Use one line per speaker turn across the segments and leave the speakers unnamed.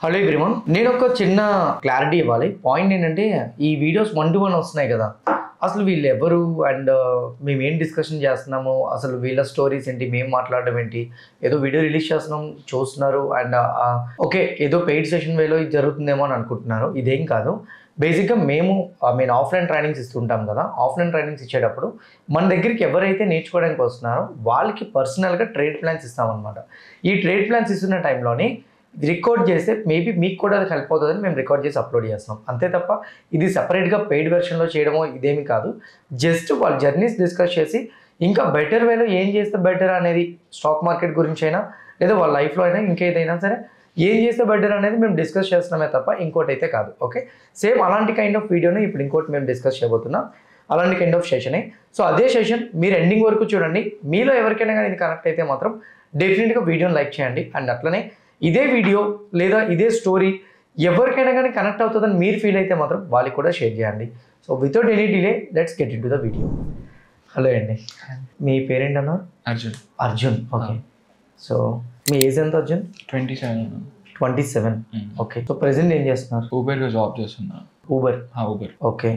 Hello everyone, నేను ఒక చిన్న క్లారిటీ ఇవ్వాలి. పాయింట్ ఏంటంటే, ఈ వీడియోస్ 1-to-1 వస్తున్నాయి కదా, అసలు వీళ్ళు ఎవరు అండ్ మేము ఏం డిస్కషన్ చేస్తున్నాము, అసలు వీళ్ళ స్టోరీస్ ఏంటి, మేము మాట్లాడడం ఏంటి, ఏదో వీడియో రిలీజ్ చేస్తున్నాం చూస్తున్నారు అండ్ ఓకే ఏదో పెయిడ్ సెషన్ వేలో ఇది జరుగుతుందేమో అని అనుకుంటున్నారు. ఇదేం కాదు. బేసిక్గా మేము ఆఫ్లైన్ ట్రైనింగ్స్ ఇస్తుంటాం కదా. ఆఫ్లైన్ ట్రైనింగ్స్ ఇచ్చేటప్పుడు మన దగ్గరికి ఎవరైతే నేర్చుకోవడానికి వస్తున్నారో వాళ్ళకి పర్సనల్గా ట్రేడ్ ప్లాన్స్ ఇస్తామన్నమాట. ఈ ట్రేడ్ ప్లాన్స్ ఇస్తున్న టైంలోని రికార్డ్ చేస్తే మేబీ మీకు కూడా అది హెల్ప్ అవుతుందని మేము రికార్డ్ చేసి అప్లోడ్ చేస్తున్నాం. అంతే తప్ప ఇది సపరేట్గా పెయిడ్ వెర్షన్లో చేయడమో ఇదేమి కాదు. జస్ట్ వాళ్ళ జర్నీస్ డిస్కస్ చేసి ఇంకా బెటర్ వేలో ఏం చేస్తే బెటర్ అనేది, స్టాక్ మార్కెట్ గురించి అయినా లేదా వాళ్ళ లైఫ్లో అయినా ఇంకేదైనా సరే ఏం చేస్తే బెటర్ అనేది మేము డిస్కస్ చేస్తున్నామే తప్ప ఇంకోటి అయితే కాదు. ఓకే, సేమ్ అలాంటి కైండ్ ఆఫ్ వీడియోని ఇప్పుడు ఇంకోటి మేము డిస్కస్ చేయబోతున్నాం. అలాంటి కైండ్ ఆఫ్ సెషనే. సో అదే సెషన్ మీరు ఎండింగ్ వరకు చూడండి. మీలో ఎవరికైనా కానీ ఇది కనెక్ట్ అయితే మాత్రం డెఫినెట్గా వీడియోని లైక్ చేయండి. అండ్ అట్లనే ఇదే వీడియో లేదా ఇదే స్టోరీ ఎవరికైనా కానీ కనెక్ట్ అవుతుందని మీరు ఫీల్ అయితే మాత్రం వాళ్ళకి కూడా షేర్ చేయండి. So without any delay let's get in to the video. Hello అండి, మీ పేరేంటన్నా? అర్జున్. ఓకే, సో మీ ఏజ్ ఎంత అర్జున్? 27. ఓకే, సో ప్రెసెంట్ ఏం చేస్తున్నారు?
ఊబర్లో జాబ్ చేస్తున్నా.
ఊబర్? ఓకే,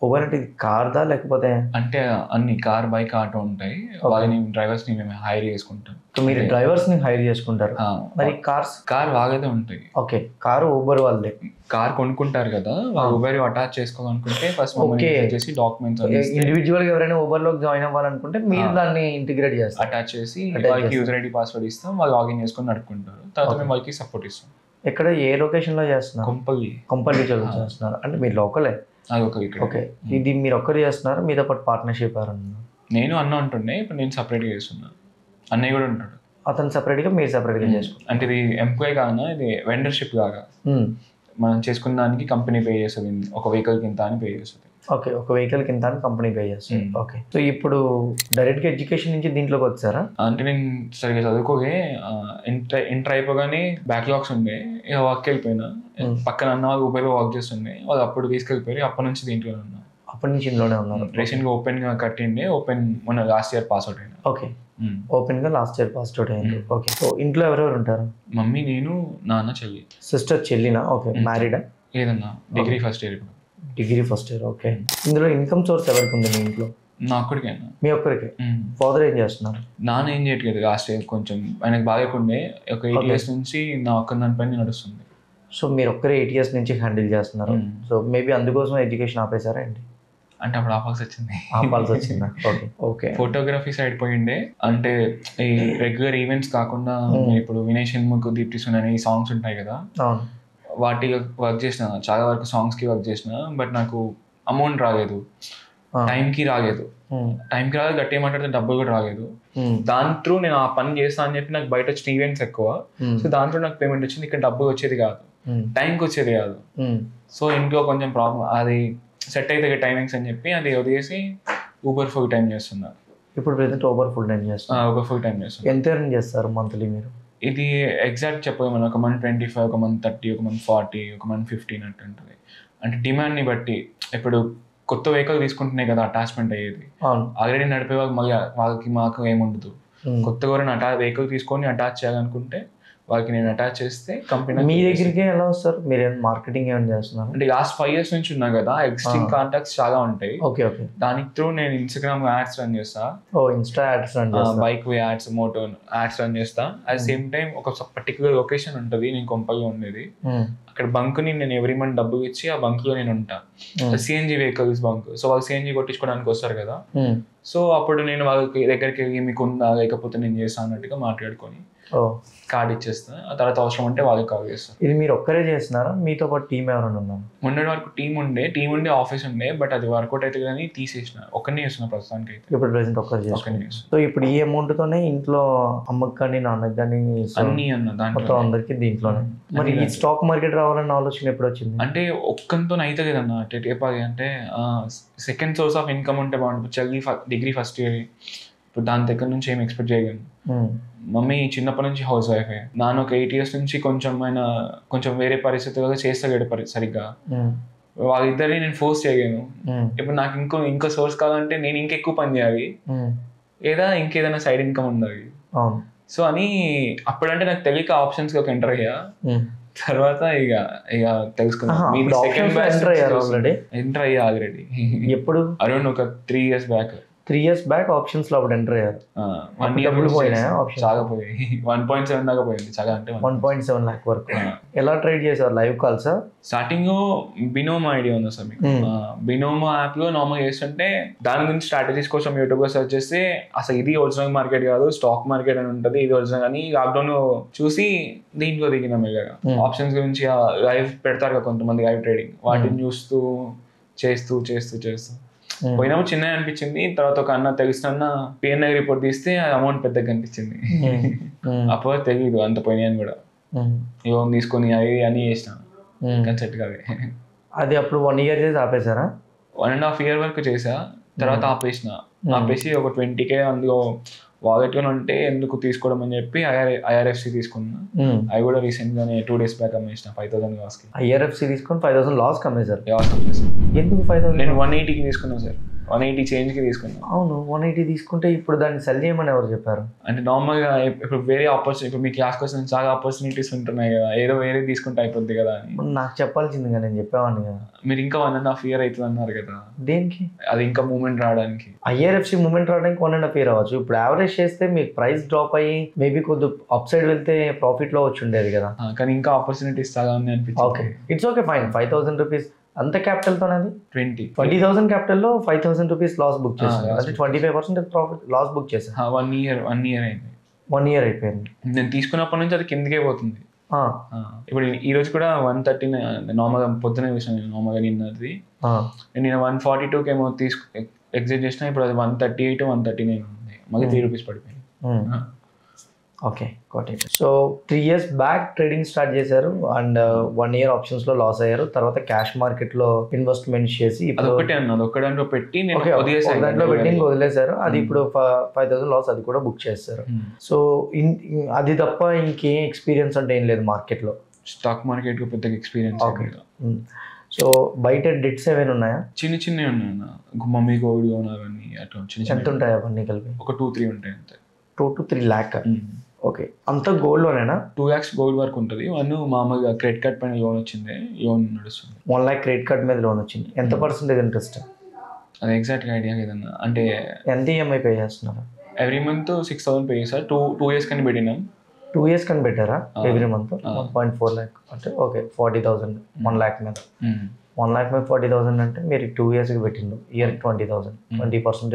ఊబర్ అంటే ఇది కార్దా లేకపోతే?
అంటే అన్ని కార్, బైక్, ఆటో ఉంటాయి. వాళ్ళని డ్రైవర్స్ ని మేము హైర్ చేసుకుంటాం.
మీరు డ్రైవర్స్ ని హైర్ చేసుకుంటారు. మరి
కార్ వాళ్ళదే ఉంటాయి.
ఓకే, కారు ఊబర్ వాళ్ళదే.
కార్ కొనుక్కుంటారు కదా, వాళ్ళు ఊబర్ అటాచ్ చేసుకోవాలనుకుంటే ఫస్ట్ చేసి డాక్యుమెంట్స్
ఇండివిజువల్ గా ఎవరైనా ఊబర్ లోకి జాయిన్ అవ్వాలనుకుంటే మీరు దాన్ని ఇంటిగ్రేట్ చేస్తారు,
అటాచ్ చేసి వాళ్ళకి యూజర్ ఐడి పాస్వర్డ్ ఇస్తాం. వాళ్ళు లాగిన్ చేసుకొని నడుపుకుంటారు. తర్వాత మేము వాళ్ళకి సపోర్ట్ ఇస్తాం.
ఎక్కడ ఏ లొకేషన్ లో చేస్తున్నారు? కొంపల్లి చేస్తున్నారు. అంటే మీరు లోకలే? ఓకే, ఇది మీరు ఒక్కరు చేస్తున్నారు, మీతో పాటు పార్ట్నర్షిప్ ఎవరన్నా?
నేను అన్న ఉంటుండే, ఇప్పుడు నేను సపరేట్గా చేస్తున్నా. అన్నయ్య కూడా ఉంటాడు.
అతను సపరేట్గా, మీరు సపరేట్గా చేసుకుంటారు.
అంటే ఇది ఎంప్లాయ్ కాగా, ఇది వెండర్షిప్ కాగా మనం చేసుకున్న దానికి కంపెనీ పే చేస్తుంది. ఒక వెహికల్ కింద అని పే చేస్తుంది.
ఓకే, ఒక వెహికల్ కింద అని కంపెనీ పే చేస్తుంది. ఓకే, సో ఇప్పుడు డైరెక్ట్గా ఎడ్యుకేషన్ నుంచి దీంట్లోకి వచ్చారా?
అంటే నేను సరిగ్గా చదువుకోగే ఇంటర్ అయిపోగానే బ్యాక్లాగ్స్ ఉండే, ఇక వర్క్ వెళ్ళిపోయినా. పక్కన అన్న వాళ్ళు ఊబర్ వర్క్ చేస్తుండే, వాళ్ళు అప్పుడు తీసుకెళ్ళిపోయి అప్పటి నుంచి దీంట్లో ఉన్నా.
అప్పటి నుంచి ఇంట్లోనే ఉన్నారు.
రీసెంట్గా ఓపెన్గా కట్టిండే, ఓపెన్ మొన్న లాస్ట్ ఇయర్ పాస్ అవుట్ అయినా.
ఓకే, ఓపెన్ గా లాస్ట్ ఇయర్ పాస్ అవుట్ అయ్యింది. ఓకే, సో ఇంట్లో ఎవరెవరు ఉంటారు?
మమ్మీ, నేను, నాన్న, చెల్లి.
సిస్టర్, చెల్లినా? ఓకే, మ్యారీడా?
లేదన్నా, డిగ్రీ ఫస్ట్ ఇయర్.
ఓకే, ఇందులో ఇన్కమ్ సోర్స్ ఎవరికి ఉంది మీ ఇంట్లో?
నా ఒక్కడికేనా?
మీ ఒక్కరికి. ఫాదర్ ఏం చేస్తున్నారు?
నాన్న ఏం చేయట్లేదు. లాస్ట్ ఇయర్ కొంచెం ఆయనకు బాగాలేకుండే, ఒక 8 years నుంచి నా ఒక్క దాని పైన నడుస్తుంది.
సో మీరు ఒక్కరే 8 years నుంచి హ్యాండిల్ చేస్తున్నారు. సో మేబీ అందుకోసం ఎడ్యుకేషన్ ఆపేసారా ఏంటి?
అంటే అప్పుడు ఆపాల్సి వచ్చిందా? ఓకే, ఫోటోగ్రఫీ సైడ్ పోయిండే. అంటే ఈ రెగ్యులర్ ఈవెంట్స్ కాకుండా ఇప్పుడు వినయ్ షణ్ముఖ్, దీప్తి సునని ఈ సాంగ్స్ ఉంటాయి కదా, వాటికి వర్క్ చేసిన. చాలా వరకు సాంగ్స్కి వర్క్ చేసిన. బట్ నాకు అమౌంట్ రాలేదు, టైంకి రాలేదు, గట్టిగా మాట్లాడితే డబ్బులు కూడా రాలేదు. దాని త్రూ నేను ఆ పని చేస్తాను అని చెప్పి నాకు బయట వచ్చిన ఈవెంట్స్ ఎక్కువ. సో దాంట్లో నాకు పేమెంట్ వచ్చింది. ఇక్కడ డబ్బులు వచ్చేది కాదు, టైంకి వచ్చేది కాదు. సో ఇంట్లో కొంచెం ప్రాబ్లం. అది సెట్ అయితే టైమింగ్స్ అని చెప్పి అది వదిలేసి ఊబర్ ఫుల్ టైం చేస్తున్నా.
ఇప్పుడు ప్రెసెంట్ ఊబర్ ఫుల్ టైం చేస్తున్నా.
ఊబర్ ఫుల్ టైం చేస్తున్నా.
ఎంత ఎర్న్ చేస్తారు మంత్లీ మీరు?
ఇది ఎగ్జాక్ట్ చెప్పలేము. ఒక మంత్ 25, ఒక మంత్ 30, ఒక మంత్ 40, ఒక మంత్ 15 అట్టు ఉంటుంది. అంటే డిమాండ్ని బట్టి. ఇప్పుడు కొత్త వెహికల్ తీసుకుంటున్నాయి కదా అటాచ్మెంట్ అయ్యేది. ఆల్రెడీ నడిపే వాళ్ళు మళ్ళీ వాళ్ళకి మాకు ఏముండదు. కొత్తగా వెహికల్ తీసుకొని అటాచ్ చేయాలనుకుంటే వాళ్ళకి నేను అటాచ్ చేస్తే కంపెనీ.
మీ దగ్గరికి ఎలా వస్తారు? మీరు మార్కెటింగ్ ఏమైనా చేస్తున్నారు?
అంటే లాస్ట్ 5 years నుంచి ఉన్నా కదా, ఎగ్జిస్టింగ్ కాంటాక్ట్స్ చాలా ఉంటాయి.
ఓకే,
దానికి త్రూ నేను ఇన్స్టాగ్రామ్ యాడ్స్ రన్ చేస్తా.
ఇన్స్టా యాడ్స్ రన్ చేస్తా,
bike ads, moto ads run చేస్తా. అట్ సేమ్ టైం ఒక పర్టికులర్ లొకేషన్ ఉంటుంది, నేను కొంపల్లో ఉండేది. అక్కడ బంక్ని నేను ఎవ్రీ మంత్ డబ్బు ఇచ్చి ఆ బంక్ లో నేను ఉంటా. CNG vehicles bunk. సో వాళ్ళు సిఎన్జి కొట్టించుకోవడానికి వస్తారు కదా. సో అప్పుడు నేను వాళ్ళకి దగ్గరికి వెళ్ళి మీకు ఉందా లేకపోతే నేను చేస్తాను అన్నట్టుగా మాట్లాడుకొని కార్డ్ ఇచ్చేస్తా. ఆ తర్వాత అవసరం అంటే వాళ్ళకి కాల్ చేస్తాను.
ఇది మీరు ఒక్కరే చేస్తున్నారా? మీతో పాటు టీం ఎవరైనా ఉన్నారు?
మొన్నటి వరకు టీం ఉండే ఆఫీస్ ఉండే. బట్ అది వర్కౌట్ అయితే కానీ తీసేసిన. ఒక్కనే చేస్తున్నా ప్రస్తుతానికి అయితే.
ఇప్పుడు ప్రెసెంట్ ఒక్కరు చేస్తున్నా. సో ఇప్పుడు ఈ అమౌంట్ తోనే ఇంట్లో అమ్మకి కానీ నాన్నకి కానీ
అన్ని అన్న దాంట్లో
అందరికి దీంట్లోనే. మరి ఈ స్టాక్ మార్కెట్ రావాలన్న ఆలోచన ఎప్పుడు వచ్చింది?
అంటే ఒక్కంతో అయితే కదన్నా. అంటే సెకండ్ సోర్స్ ఆఫ్ ఇన్కమ్ ఉంటే బాగుంటుంది. చెల్లి డిగ్రీ ఫస్ట్ ఇయర్. ఇప్పుడు దాని దగ్గర నుంచి ఏం ఎక్స్పెక్ట్ చేయగలను. మమ్మీ చిన్నప్పటి నుంచి హౌస్ వైఫే. నాన్న ఒక 8 years నుంచి కొంచెం వేరే పరిస్థితుల్లో చేస్తలేడు సరిగ్గా. వాళ్ళిద్దరిని నేను ఫోర్స్ చేయలేను. ఇప్పుడు నాకు ఇంకో సోర్స్ కావాలంటే నేను ఇంకెక్కువ పని చేయాలి, లేదా ఇంకేదైనా సైడ్ ఇన్కమ్ ఉండాలి. సో అని అప్పుడంటే నాకు తెలియక ఆప్షన్స్లోకి ఎంటర్ అయ్యా. తర్వాత ఇక తెలుసుకున్నాం. ఎంటర్ అయ్యా ఆల్రెడీ
ఎప్పుడు?
అరౌండ్ ఒక 3 years back.
3 years back options లో అప్పుడు ఎంటర్ అయ్యారు.
1 year
పోయినాయి
చాలా పోయాయి. 1.7 దాకా పోయింది చాలా, అంటే
1.7 lakh వరకు. ఎలా ట్రేడ్ చేశారు? Live calls?
Starting Binomo idea ఉందా సార్ మీకు? బినోమో యాప్ లో నార్మల్ చేస్తుంటే దాని గురించి స్ట్రాటజీస్ కోసం యూట్యూబ్ లో సెర్చ్ చేస్తే అసలు ఇది ఒరిజినల్ మార్కెట్ కాదు, స్టాక్ మార్కెట్ అని ఉంటుంది, ఇది ఒరిజినల్ అని లాక్డౌన్ లో చూసి దీంట్లో దిగినాం. ఇలాగా ఆప్షన్స్ గురించి లైవ్ పెడతారు కదా కొంతమంది, లైవ్ ట్రేడింగ్, వాటిని చూస్తూ చేస్తూ పోయినప్పుడు చిన్నగా అనిపించింది. తర్వాత ఒక అన్న తెలిసిన పిఎన్ఐ రిపోర్ట్ తీస్తే అది అమౌంట్ పెద్దగా కనిపించింది. అప్పుడు తెలియదు అంత పోయినాయని కూడా. లోన్ తీసుకొని అవి అని చేసిన సెట్ కాదు.
అది అప్పుడు 1 year చేసి ఆపేశారా?
1.5 year వరకు చేసా, తర్వాత ఆపేసి ఒక 20K అందులో వాలెట్ గా ఉంటే ఎందుకు తీసుకోవడం అని చెప్పి IRFC తీసుకున్నా. అవి కూడా రీసెంట్ గానే 2 days బ్యాక్ అమ్మేసిన 5,000 లాస్ కి.
IRFC తీసుకొని 5,000 లాస్ కమ్మేశారు?
ఎందుకు 5,000? నేను 180కి తీసుకున్నాను సార్, 180 చేంజ్ కి తీసుకున్నాను.
అవును, 180 తీసుకుంటే ఇప్పుడు దాన్ని సెల్ చేయమని ఎవరు చెప్పారు?
అంటే నార్మల్ గా ఇప్పుడు వేరే ఆపర్చునిటీ, ఇప్పుడు మీ క్లాస్ కోసం చాలా ఆపర్చునిటీస్ ఉంటున్నాయి కదా, ఏదో వేరే తీసుకుంటే అయిపోద్ది కదా అని.
నాకు చెప్పాల్సిందిగా, నేను చెప్పేవాడిని కదా.
మీరు ఇంకా 1.5 year అవుతుంది అన్నారు కదా.
దేనికి?
అది ఇంకా మూవ్మెంట్ రావడానికి.
IRFC మూవ్మెంట్ రావడానికి 1.5 year అవ్వచ్చు. ఇప్పుడు యావరేజ్ చేస్తే మీకు ప్రైస్ డ్రాప్ అయ్యి మేబీ కొద్ది అప్ సైడ్ వెళ్తే ప్రాఫిట్ లో వచ్చి ఉండేది కదా.
కానీ ఇంకా ఆపర్చునిటీస్ చాలా ఉన్నాయి అనిపించింది.
Okay, it's okay, fine. 5,000 rupees అంత క్యాపిటల్ తో
20,000
క్యాపిటల్ లో 5,000 రూపీస్ లాస్ బుక్ చేశాను. అంటే 25% ప్రాఫిట్ లాస్ బుక్ చేశాను.
1 year అయింది.
1 year అయిపోయింది.
నేను తీసుకున్నప్పటి నుంచి అది కిందకే పోతుంది. ఇప్పుడు ఈ రోజు కూడా 139 నార్మల్గా పొద్దునే చూసాను నేను. నార్మల్గా నిన్నది నేను 142 ఏమో ఎగ్జిట్ చేసిన, ఇప్పుడు అది 138 139 ఉంది. మళ్ళీ 3 రూపీస్ పడిపోయింది.
Okay, got it. So 3 years back trading start చేశారు అండ్ 1 year ఆప్షన్స్ లో లాస్ అయ్యారు. తర్వాత క్యాష్ మార్కెట్ లో ఇన్వెస్ట్మెంట్ చేసి
దాంట్లో పెట్టి
దాంట్లో బెట్టింగ్ వదిలేశారు. అది ఇప్పుడు 5,000 లాస్, అది కూడా బుక్ చేస్తారు. సో అది తప్ప ఇంకేం ఎక్స్పీరియన్స్ అంటే ఏం లేదు మార్కెట్ లో?
స్టాక్ మార్కెట్ పెద్దగా ఎక్స్పీరియన్స్.
సో బయట డెట్స్ ఏమైనా ఉన్నాయా?
చిన్నవి ఉన్నాయి. మమ్మీ గోల్డ్ లోన్ అవన్నీ అట్లా చిన్న.
ఎంత ఉంటాయి అవన్నీ కలిపి?
ఒక 2-3 ఉంటాయి అంతే.
2 to 3 lakh. ఓకే, అంత గోల్డ్ లోనేనా?
2 lakhs గోల్డ్ వరకు ఉంటుంది. మామూలుగా క్రెడిట్ కార్డ్ పైన లోన్ వచ్చింది, లోన్ నడుస్తుంది.
1 lakh క్రెడిట్ కార్డ్ మీద లోన్ వచ్చింది. ఎంత పర్సెంటేజ్ ఇంట్రెస్ట్?
అది ఎగ్జాక్ట్గా ఐడియా లేదన్నా. అంటే
ఎంత ఈఎంఐ పే చేస్తున్నారు?
ఎవ్రీ మంత్ 6,000 పే చేస్తారు. 2 years కానీ పెట్టినాం.
2 years కానీ పెట్టారా? ఎవ్రీ మంత్ 1.4 lakh అంటే ఓకే 40,000 1 lakh మీద. 1 lakh మీద 40,000 అంటే మీరు 2 years కి పెట్టిండు. ఇయర్ 20,000, 20%.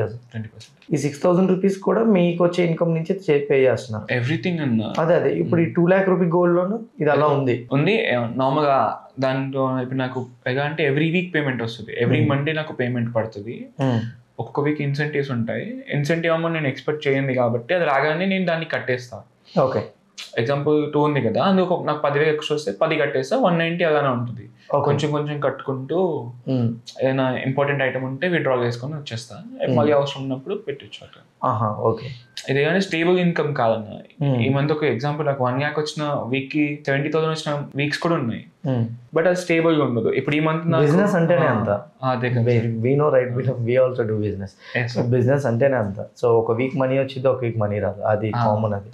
ఈ 6,000 రూపీస్ కూడా మీకు వచ్చే ఇన్కమ్ నుంచి పే చేస్తున్నారు
ఎవ్రీథింగ్ అన్న.
అదే ఇప్పుడు ఈ 2 lakh రూపీ గోల్డ్ లోన్ ఇది అలా ఉంది
నార్మల్ గా. దాంట్లో ఇప్పుడు నాకు ఎలా అంటే ఎవ్రీ వీక్ పేమెంట్ వస్తుంది, ఎవ్రీ మండే నాకు పేమెంట్ పడుతుంది. ఒక్కొక్క వీక్ ఇన్సెంటివ్స్ ఉంటాయి. ఇన్సెంటివ్ అమౌంట్ నేను ఎక్స్పెక్ట్ చేయండి కాబట్టి అది రాగానే నేను దాన్ని కట్టేస్తాను.
ఓకే,
ఎగ్జాంపుల్ 2 ఉంది కదా, అందుకు నాకు 10,000 ఎక్స్ట్రా వస్తే 10 కట్టేస్తా, 190 అలానే ఉంటుంది. కొంచెం కొంచెం కట్టుకుంటూ ఏదైనా ఇంపార్టెంట్ ఐటమ్ ఉంటే విత్డ్రా చేసుకొని వచ్చేస్తా. మళ్ళీ అవసరం ఉన్నప్పుడు పెట్టచ్చు అట్లా.
ఓకే,
ఇది కానీ స్టేబుల్ ఇన్కమ్ కాదన్న. ఈ మంత్ ఒక ఎగ్జాంపుల్ నాకు 1 lakh వచ్చిన వీక్ కి 70,000 వచ్చిన వీక్స్ కూడా ఉన్నాయి. బట్ అది స్టేబుల్ గా ఉండదు. ఇప్పుడు ఈ మంత్
బిజినెస్ అంటేనే అంత. We know right, we also do business. Business అంటేనే అంత. సో ఒక వీక్ మనీ వచ్చింది, ఒక వీక్ మనీ రాదు, అది కామన్. అది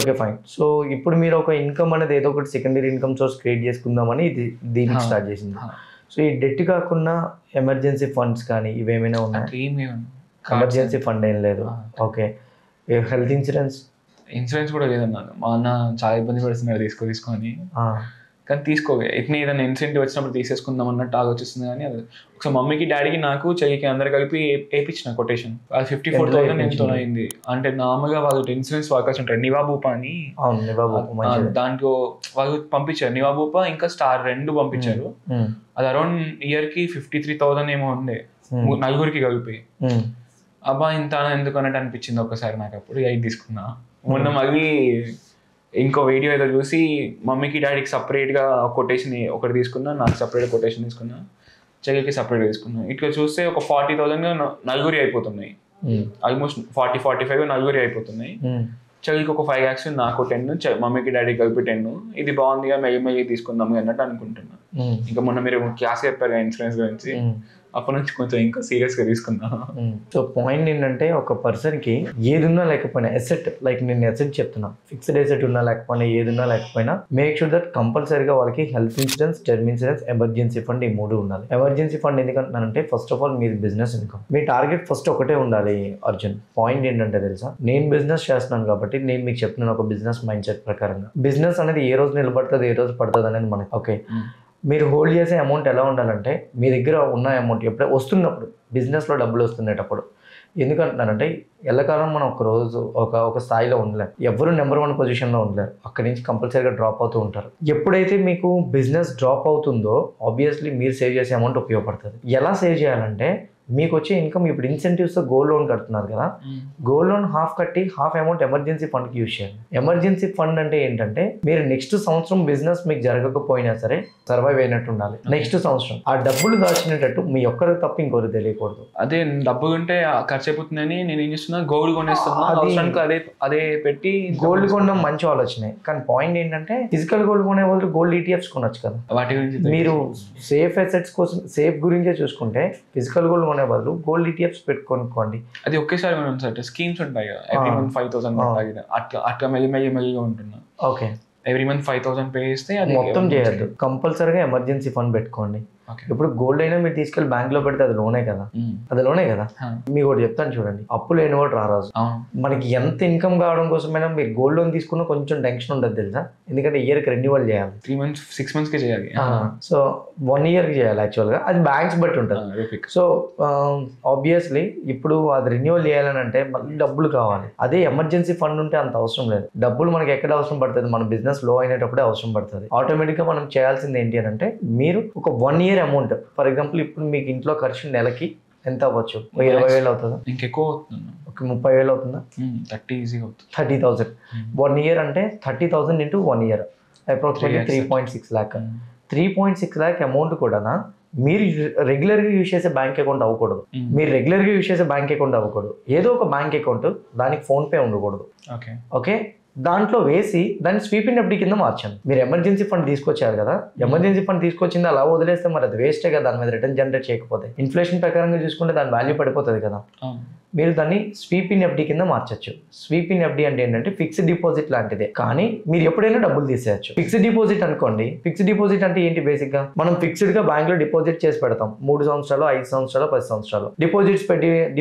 ఓకే, ఫైన్. సో ఇప్పుడు మీరు ఒక ఇన్కమ్ అనేది ఏదో ఒకటి సెకండరీ ఇన్కమ్ సోర్స్ క్రియేట్ చేసుకుందామని దీనికి స్టార్ట్ చేసింది. సో ఈ డెట్ కాకుండా ఎమర్జెన్సీ ఫండ్స్ కానీ ఇవేమైనా ఉన్నాయి? ఎమర్జెన్సీ ఫండ్ ఏం లేదు. ఓకే, హెల్త్ ఇన్సూరెన్స్
కూడా లేదన్నా. మా అన్న చాలా ఇబ్బంది పడుతున్నాడు తీసుకొని, కానీ తీసుకోవే ఇట్లా ఏదైనా ఇన్సెంటివ్ వచ్చినప్పుడు తీసేసుకుందాం అన్నట్టు ఆలోచిస్తుంది. కానీ అది ఒకసారి మమ్మీకి డాడీకి నాకు చెయ్యికి అందరు కలిపి వేయించిన కొటేషన్. అది 54,000 ఎంతో అయింది. అంటే నార్మల్గా వాళ్ళు ఇన్సూరెన్స్ వర్కర్స్ ఉంటారు, నివాబూపా అని. దాంట్లో వాళ్ళు పంపించారు నివాబూపా ఇంకా స్టార్ 2 పంపించారు. అది అరౌండ్ ఇయర్ కి 53,000 ఏమో ఉంది, 4 కలిపి. అబ్బా ఇంత ఎందుకు అన్నట్టు అనిపించింది ఒకసారి నాకు. అప్పుడు 8 తీసుకున్నా. మొన్న మళ్ళీ ఇంకో వీడియో ఏదో చూసి మమ్మీకి డాడీకి సపరేట్గా కొటేషన్ ఒకటి తీసుకున్నా, నాకు సపరేట్ కొటేషన్ తీసుకున్నా, చెల్లికి సపరేట్గా తీసుకున్నా. ఇట్లా చూస్తే ఒక 40,000 నలుగురి అయిపోతున్నాయి. ఆల్మోస్ట్ 40-45 నలుగురి అయిపోతున్నాయి. చెల్లికి ఒక 5 lakhs, నాకు 10, మమ్మీకి డాడీకి కలిపి 10. ఇది బాగుందిగా మెల్లి తీసుకుందాం అన్నట్టు అనుకుంటున్నా. ఇంకా మొన్న మీరు క్లాస్ చెప్పారు ఇన్సూరెన్స్ గురించి, అప్పటి నుంచి కొంచెం ఇంకా సీరియస్గా తీసుకున్నా.
సో పాయింట్ ఏంటంటే ఒక పర్సన్కి ఏది ఉన్నా లేకపోయినా ఎసెట్, లైక్ నేను ఎసెట్ చెప్తున్నా, ఫిక్స్డ్ ఎసెట్ ఉన్నా లేకపోయినా ఏది ఉన్నా లేకపోయినా మేక్ షూర్ దట్ కంపల్సరీగా వాళ్ళకి health insurance, term insurance, emergency fund ఈ 3 ఉండాలి. ఎమర్జెన్సీ ఫండ్ ఎందుకంటున్నానంటే ఫస్ట్ ఆఫ్ ఆల్ మీది బిజినెస్ ఇన్కమ్, మీ టార్గెట్ ఫస్ట్ ఒకటే ఉండాలి అర్జున్. పాయింట్ ఏంటంటే తెలుసా, నేను బిజినెస్ చేస్తున్నాను కాబట్టి నేను మీకు చెప్తున్నాను ఒక బిజినెస్ మైండ్ సెట్ ప్రకారంగా. బిజినెస్ అనేది ఏ రోజు నిలబడుతుంది, ఏ రోజు పడుతుంది అనేది మనకి ఓకే. మీరు హోల్డ్ చేసే అమౌంట్ ఎలా ఉండాలంటే మీ దగ్గర ఉన్న అమౌంట్ ఎప్పుడైతే వస్తున్నప్పుడు, బిజినెస్లో డబ్బులు వస్తున్నప్పుడు. ఎందుకంటున్నానంటే ఎల్లకాలం మనం ఒక రోజు ఒక స్థాయిలో ఉండలేం, ఎవరు నెంబర్ 1 పొజిషన్లో ఉండలేరు, అక్కడి నుంచి కంపల్సరీగా డ్రాప్ అవుతూ ఉంటారు. ఎప్పుడైతే మీకు బిజినెస్ డ్రాప్ అవుతుందో ఆబ్వియస్లీ మీరు సేవ్ చేసే అమౌంట్ ఉపయోగపడుతుంది. ఎలా సేవ్ చేయాలంటే మీకు వచ్చే ఇన్కమ్ ఇప్పుడు ఇన్సెంటివ్స్తో గోల్డ్ లోన్ కడుతున్నారు కదా, గోల్డ్ లోన్ హాఫ్ కట్టి హాఫ్ అమౌంట్ ఎమర్జెన్సీ ఫండ్కి యూజ్ చేయండి. ఎమర్జెన్సీ ఫండ్ అంటే ఏంటంటే మీరు నెక్స్ట్ సంవత్సరం బిజినెస్ మీకు జరగకపోయినా సరే సర్వైవ్ అయినట్టు ఉండాలి. నెక్స్ట్ సంవత్సరం ఆ డబ్బులు దాచినట్టు మీ ఒక్కరికి తప్ప ఇంకొకరు తెలియకూడదు.
అదే డబ్బులు ఉంటే ఖర్చు అయిపోతుందని నేను ఏం చేస్తున్నా, గోల్డ్ కొనేస్తున్నా, అదే పెట్టి
గోల్డ్ కొనడం మంచి ఆలోచనే. కానీ పాయింట్ ఏంటంటే ఫిజికల్ గోల్డ్ కొనే బదులు గోల్డ్ ఈటీఎఫ్స్ కొనొచ్చు కదా.
వాటి గురించి
మీరు సేఫ్ అసెట్స్ కోసం సేఫ్ గురించే చూసుకుంటే ఫిజికల్ గోల్డ్ కొనే బదులు గోల్డ్ ఈటీఎఫ్స్ పెట్టుకోనుకోండి.
అది ఒకేసారి స్కీమ్స్ ఉంటాయి కదా, ఎవ్రీ మంత్ 5,000 అట్లా మెల్లిగా ఉంటున్నా.
ఓకే,
ఎవ్రీ మంత్ 5,000 పే చేస్తే అది
మొత్తం చేయొద్దు, కంపల్సరీగా ఎమర్జెన్సీ ఫండ్ పెట్టుకోండి. ఇప్పుడు గోల్డ్ అయినా మీరు తీసుకెళ్ళి బ్యాంక్ లో పెడితే అది లోనే కదా, అది లోనే కదా. మీకు ఒకటి చెప్తాను చూడండి, అప్పు లేని వాడు రారాజు. మనకి ఎంత ఇన్కమ్ కావడం కోసమైనా మీరు గోల్డ్ లోన్ తీసుకున్న కొంచెం టెన్షన్ ఉండదు తెలుసా, ఎందుకంటే ఇయర్కి రెన్యువల్ చేయాలి,
3 months 6 months చేయాలి.
సో 1 yearకి చేయాలి యాక్చువల్గా, అది బ్యాంక్స్ బట్టి ఉంటుంది. సో ఆబ్వియస్లీ ఇప్పుడు అది రెన్యువల్ చేయాలని అంటే మళ్ళీ డబ్బులు కావాలి. అదే ఎమర్జెన్సీ ఫండ్ ఉంటే అంత అవసరం లేదు. డబ్బులు మనకి ఎక్కడ అవసరం పడుతుంది, మన బిజినెస్ లో అయినప్పుడే అవసరం పడుతుంది. ఆటోమేటిక్గా మనం చేయాల్సింది ఏంటి అని అంటే మీరు ఒక 1 year అమౌంట్, ఫర్ ఎగ్జాంపుల్ ఇప్పుడు మీకు ఇంట్లో ఖర్చు నెలకి ఎంత అవ్వచ్చు, 20,000 అవుతుందా,
ఇంకెక్కువ అవుతుంది,
ఒక 30,000 అవుతుందా,
30 ఈజీగా అవుతుంది,
30,000. 1 year అంటే 30,000 into 1 year approximately 3.6 lakh. 3.6 lakh amount కూడా మీరు రెగ్యులర్గా యూజ్ చేసే బ్యాంక్ అకౌంట్ అవ్వకూడదు. మీరు రెగ్యులర్గా యూజ్ చేసే బ్యాంక్ అకౌంట్ అవ్వకూడదు, ఏదో ఒక బ్యాంక్ అకౌంట్, దానికి ఫోన్పే ఉండకూడదు. ఓకే, దాంట్లో వేసి దాన్ని స్వీపింగ్ ఎఫ్డి కింద మార్చండి. మీరు ఎమర్జెన్సీ ఫండ్ తీసుకొచ్చారు కదా, ఎమర్జెన్సీ ఫండ్ తీసుకొచ్చింది అలా వదిలేస్తే మరి అది వేస్టే కదా, దాని మీద రిటర్న్ జనరేట్ చేయకపోతే. ఇన్ఫ్లేషన్ ప్రకారంగా చూసుకుంటే దాని వాల్యూ పడిపోతుంది కదా. మీరు దాన్ని స్వీప్ ఇన్ ఎఫ్డి కింద మార్చచ్చు. స్వీప్ ఇన్ ఎఫ్డి అంటే ఏంటంటే ఫిక్స్డ్ డిపాజిట్ లాంటిదే, కానీ మీరు ఎప్పుడైనా డబ్బులు తీసేయచ్చు. ఫిక్స్డ్ డిపాజిట్ అనుకోండి, ఫిక్స్డ్ డిపాజిట్ అంటే ఏంటి, బేసిక్ గా మనం ఫిక్స్డ్ గా బ్యాంక్ లో డిపాజిట్ చేసి పెడతాం 3 సంవత్సరాలు, 5 సంవత్సరాలు, 10 సంవత్సరాలు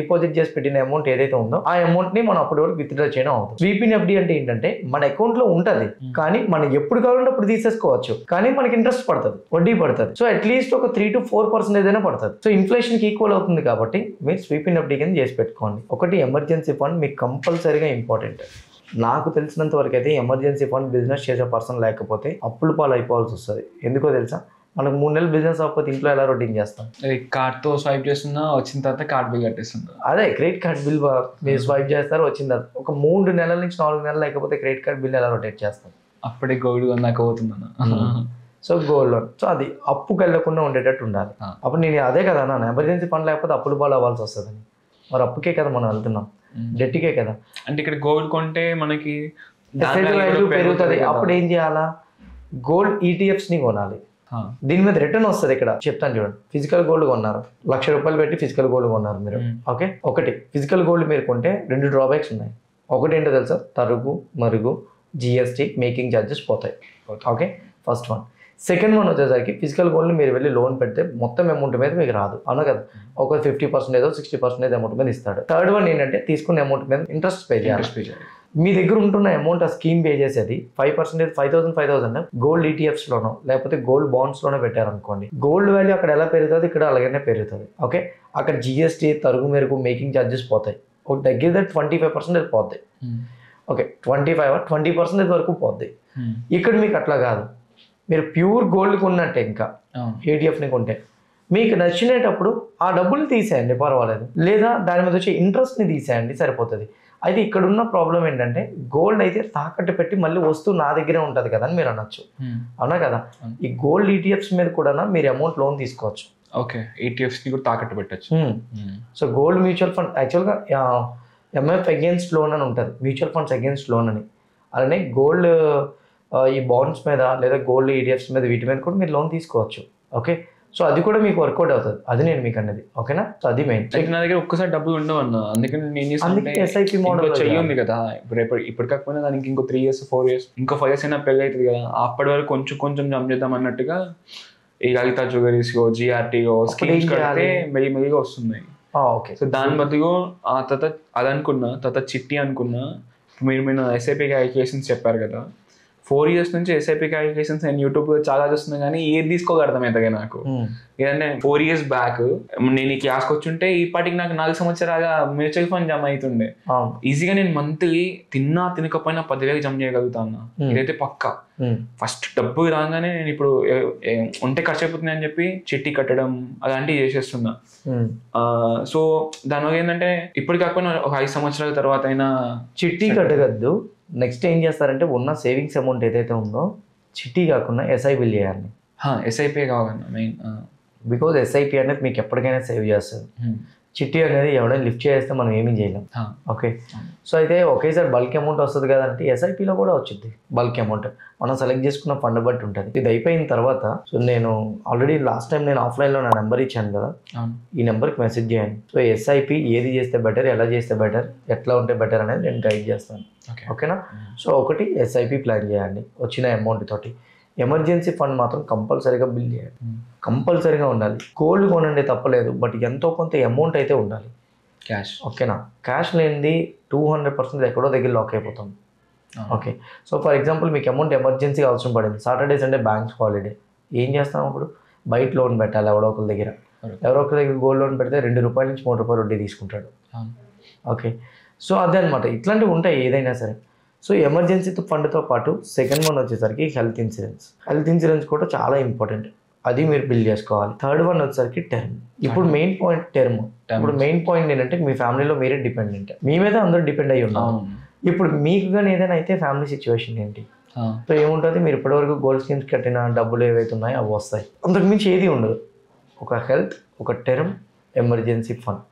డిపాజిట్ చేసి పెట్టిన అమౌంట్ ఏదైతే ఉందో ఆ అమౌంట్ ని మనం అప్పటి వరకు విత్డ్రా చేయడం అవుతుంది. స్వీప్ ఇన్ ఎఫ్డి అంటే ఏంటంటే మన అకౌంట్ లో ఉంటది, కానీ మనం ఎప్పుడు కావాలంటే అప్పుడు తీసేసుకోవచ్చు, కానీ మనకి ఇంట్రెస్ట్ పడుతుంది, వడ్డీ పడుతుంది. సో అట్లీస్ట్ ఒక 3 to 4% ఏదైనా పడుతుంది. సో ఇన్ఫ్లేషన్ కి ఈక్వల్ అవుతుంది కాబట్టి మీరు స్వీప్ ఇన్ ఎఫ్డి కింద చేసి పెట్టుకోండి. ఒకటి ఎమర్జెన్సీ ఫండ్ మీకు కంపల్సరీగా ఇంపార్టెంట్. నాకు తెలిసినంత వరకు అయితే ఎమర్జెన్సీ ఫండ్ బిజినెస్ చేసే పర్సన్ లేకపోతే అప్పుల పాలు అయిపోవాల్సి వస్తుంది. ఎందుకో తెలుసా, మనకు 3 నెలలు బిజినెస్ అవ్వకపోతే ఇంట్లో ఎలా రొటీన్ చేస్తాం,
కార్డ్తో స్వైప్ చేస్తున్నా, వచ్చిన తర్వాత కార్డ్ బిల్ కట్టేస్తున్నా.
అదే క్రెడిట్ కార్డ్ బిల్ మీరు స్వైప్ చేస్తారు, వచ్చిన తర్వాత ఒక 3 నెలల నుంచి 4 నెలలు లేకపోతే క్రెడిట్ కార్డ్ బిల్ ఎలా రొటేట్ చేస్తాం.
అప్పుడే గోల్డ్ కొన్నాక పోతుందన్న.
సో గోల్డ్ లోన్, సో అది అప్పుకి వెళ్ళకుండా ఉండేటట్టు ఉండాలి. అప్పుడు నేను అదే కదా అన్న, ఎమర్జెన్సీ ఫండ్ లేకపోతే అప్పుల పాలు అవ్వాల్సి వస్తుందని. మరి అప్పుకే కదా మనం వెళ్తున్నాం, డెట్కే కదా.
అంటే ఇక్కడ గోల్డ్ కొంటే మనకి
పెరుగుతుంది. అప్పుడు ఏం చేయాలా, గోల్డ్ ఈటీఎఫ్స్ ని కొనాలి, దీని మీద రిటర్న్ వస్తుంది. ఇక్కడ చెప్తాను చూడండి, ఫిజికల్ గోల్డ్ కొన్నారు, ₹1,00,000 పెట్టి ఫిజికల్ గోల్డ్ కొన్నారు మీరు. ఓకే, ఒకటి ఫిజికల్ గోల్డ్ మీరు కొంటే 2 డ్రాబ్యాక్స్ ఉన్నాయి. ఒకటి ఏంటో తెలుసా, తరుగు మరుగు జిఎస్టీ మేకింగ్ ఛార్జెస్ పోతాయి. Okay, first one. Second one వచ్చేసరికి ఫిజికల్ గోల్డ్ మీరు వెళ్ళి లోన్ పెడితే మొత్తం అమౌంట్ మీద మీకు రాదు, అవునా కదా, ఒక 50% 60% అమౌంట్ మీద ఇస్తాడు. థర్డ్ వన్ ఏంటంటే తీసుకున్న అమౌంట్ మీద ఇంట్రెస్ట్ పే చేయాలి. మీ దగ్గర ఉంటున్న అమౌంట్ ఆ స్కీమ్ పే చేసేది 5%, 5,000 గోల్డ్ ఈటీఎఫ్స్ లోనో లేకపోతే గోల్డ్ బాండ్స్ లోనే పెట్టారనుకోండి, గోల్డ్ వాల్యూ అక్కడ ఎలా పెరుగుతుంది ఇక్కడ అలాగనే పెరుగుతుంది. ఓకే, అక్కడ జిఎస్టీ తరుగు మెరుగు మేకింగ్ ఛార్జెస్ పోతాయి, ఒక దగ్గర 25% పోతాయి. ఓకే, 20% వరకు పోద్ది. ఇక్కడ మీకు అట్లా కాదు, మీరు ప్యూర్ గోల్డ్ కొన్నట్టే, ఇంకా ఏటీఎఫ్ని కొంటే మీకు నచ్చినప్పుడు ఆ డబ్బులు తీసేయండి పర్వాలేదు, లేదా దాని మీద వచ్చే ఇంట్రెస్ట్ని తీసేయండి సరిపోతుంది. అయితే ఇక్కడ ఉన్న ప్రాబ్లం ఏంటంటే గోల్డ్ అయితే తాకట్టు పెట్టి మళ్ళీ వస్తువు నా దగ్గరే ఉంటుంది కదా అని మీరు అనొచ్చు, అవునా కదా. ఈ గోల్డ్ ఈటీఎఫ్స్ మీద కూడా మీరు అమౌంట్ లోన్ తీసుకోవచ్చు.
ఓకే, ఈటీఎఫ్స్ని కూడా తాకట్టు పెట్టచ్చు.
సో గోల్డ్ మ్యూచువల్ ఫండ్ యాక్చువల్గా ఎంఎఫ్ అగేన్స్ట్ లోన్ అని ఉంటుంది, మ్యూచువల్ ఫండ్స్ అగేన్స్ట్ లోన్ అని. అలానే గోల్డ్ ఈ బాండ్స్ మీద లేదా గోల్డ్ ఈటీఎఫ్స్ మీద వీటి మీద కూడా మీరు లోన్ తీసుకోవచ్చు. ఓకే, సో అది కూడా మీకు వర్కౌట్ అవుతుంది, అది నేను మీకు అన్నది. ఓకేనా? సో అది మెయిన్.
నా దగ్గర ఒక్కసారి డబ్బులు ఉండవు అన్న, అందుకని నేను
SIP మోడల్
చెయ్యి ఉంది కదా, ఇప్పుడు కాకపోయినా దానికి ఇంకో 3 years 4 years ఇంకో 5 years అయినా పెళ్ళి అవుతుంది కదా, అప్పటి వరకు కొంచెం కొంచెం జమ చేద్దాం అన్నట్టుగా ఈ లలిత జ్యువెలరీస్లో GRTO స్కీమ్స్ కడితే మెల్లిమెల్లిగా వస్తున్నాయి.
ఓకే.
సో దాని బదులు ఆ తర్వాత అది అనుకున్నా, తర్వాత చిట్టి అనుకున్నా. మీరు SIP క్యాలిక్యులేషన్స్ చెప్పారు కదా, 4 years నుంచి SIP క్యాలిక్యులేషన్స్ నేను యూట్యూబ్లో చాలా చూస్తున్నాను, కానీ ఏది తీసుకోక అర్థమవుతుంది నాకు. ఏదంటే 4 years బ్యాక్ నేను ఈ క్లాస్కి వచ్చుంటే ఇప్పటికి నాకు 4 సంవత్సరాలుగా మ్యూచువల్ ఫండ్ జమ అవుతుండే. ఈజీగా నేను మంత్లీ తిన్నా తినకపోయినా 10,000 జమ చేయగలుగుతాను. ఇదైతే పక్కా. ఫస్ట్ డబ్బు రాగానే నేను ఇప్పుడు ఉంటే ఖర్చు అయిపోతుంది అని చెప్పి చిట్టి కట్టడం అలాంటివి చేసేస్తున్నా. సో దానివల్ల ఏంటంటే ఇప్పుడు కాకపోయినా ఒక 5 సంవత్సరాల తర్వాత అయినా
చిట్టి కట్టగద్దు. నెక్స్ట్ ఏం చేస్తారంటే ఉన్న సేవింగ్స్ అమౌంట్ ఏదైతే ఉందో చిట్టి కాకుండా SIP చేయాలి.
SIP కావాలన్నా మెయిన్.
బికాజ్ SIP అనేది మీకు ఎప్పటికైనా సేవ్ చేస్తుంది. చిట్టి అనేది ఎవడైనా లిఫ్ట్ చేస్తే మనం ఏమీ చేయలేం. ఓకే. సో అయితే ఒకేసారి బల్క్ అమౌంట్ వస్తుంది కదంటే SIPలో కూడా వచ్చింది బల్క్ అమౌంట్. మనం సెలెక్ట్ చేసుకున్న ఫండ్ బట్టి ఉంటుంది. ఇది అయిపోయిన తర్వాత సో నేను ఆల్రెడీ లాస్ట్ టైం నేను ఆఫ్లైన్లో నా నెంబర్ ఇచ్చాను కదా, ఈ నెంబర్కి మెసేజ్ చేయండి. సో SIP ఏది చేస్తే బెటర్, ఎలా చేస్తే బెటర్, ఎట్లా ఉంటే బెటర్ అనేది నేను గైడ్ చేస్తాను. ఓకేనా? సో ఒకటి SIP ప్లాన్ చేయండి వచ్చిన అమౌంట్ తోటి. ఎమర్జెన్సీ ఫండ్ మాత్రం కంపల్సరీగా బిల్ చేయాలి, కంపల్సరీగా ఉండాలి. గోల్డ్ కొనండి తప్పలేదు, బట్ ఎంతో కొంత అమౌంట్ అయితే ఉండాలి,
క్యాష్.
ఓకేనా? క్యాష్ లేనిది 200% ఎక్కడో దగ్గర లాక్ అయిపోతాం. ఓకే. సో ఫర్ ఎగ్జాంపుల్ మీకు అమౌంట్ ఎమర్జెన్సీ అవసరం పడింది, సాటర్డే సండే బ్యాంక్స్ హాలిడే, ఏం చేస్తాం అప్పుడు? బయట లోన్ పెట్టాలి ఎవరో ఒకరి దగ్గర. ఎవరో ఒకరి దగ్గర గోల్డ్ లోన్ పెడితే ₹2 నుంచి ₹3 వడ్డీ తీసుకుంటాడు. ఓకే. సో అదే అనమాట, ఇట్లాంటివి ఉంటాయి ఏదైనా సరే. సో ఎమర్జెన్సీ ఫండ్తో పాటు సెకండ్ వన్ వచ్చేసరికి హెల్త్ ఇన్సూరెన్స్. హెల్త్ ఇన్సూరెన్స్ కూడా చాలా ఇంపార్టెంట్, అది మీరు బిల్ చేసుకోవాలి. థర్డ్ వన్ వచ్చేసరికి టర్మ్. ఇప్పుడు మెయిన్ పాయింట్ టర్మ్. ఇప్పుడు మెయిన్ పాయింట్ ఏంటంటే మీ ఫ్యామిలీలో మీరే డిపెండెంట్, మీ మీద అందరూ డిపెండ్ అయ్యి ఉన్నారు. ఇప్పుడు మీకు కానీ ఏదైనా అయితే ఫ్యామిలీ సిచ్యువేషన్ ఏంటి? సో ఏముంటుంది, మీరు ఇప్పటివరకు గోల్డ్ స్కీమ్స్ కట్టిన డబ్బులు ఏవైతే ఉన్నాయో అవి వస్తాయి, అంతకుమించి ఏది ఉండదు. ఒక హెల్త్, ఒక టర్మ్, ఎమర్జెన్సీ ఫండ్,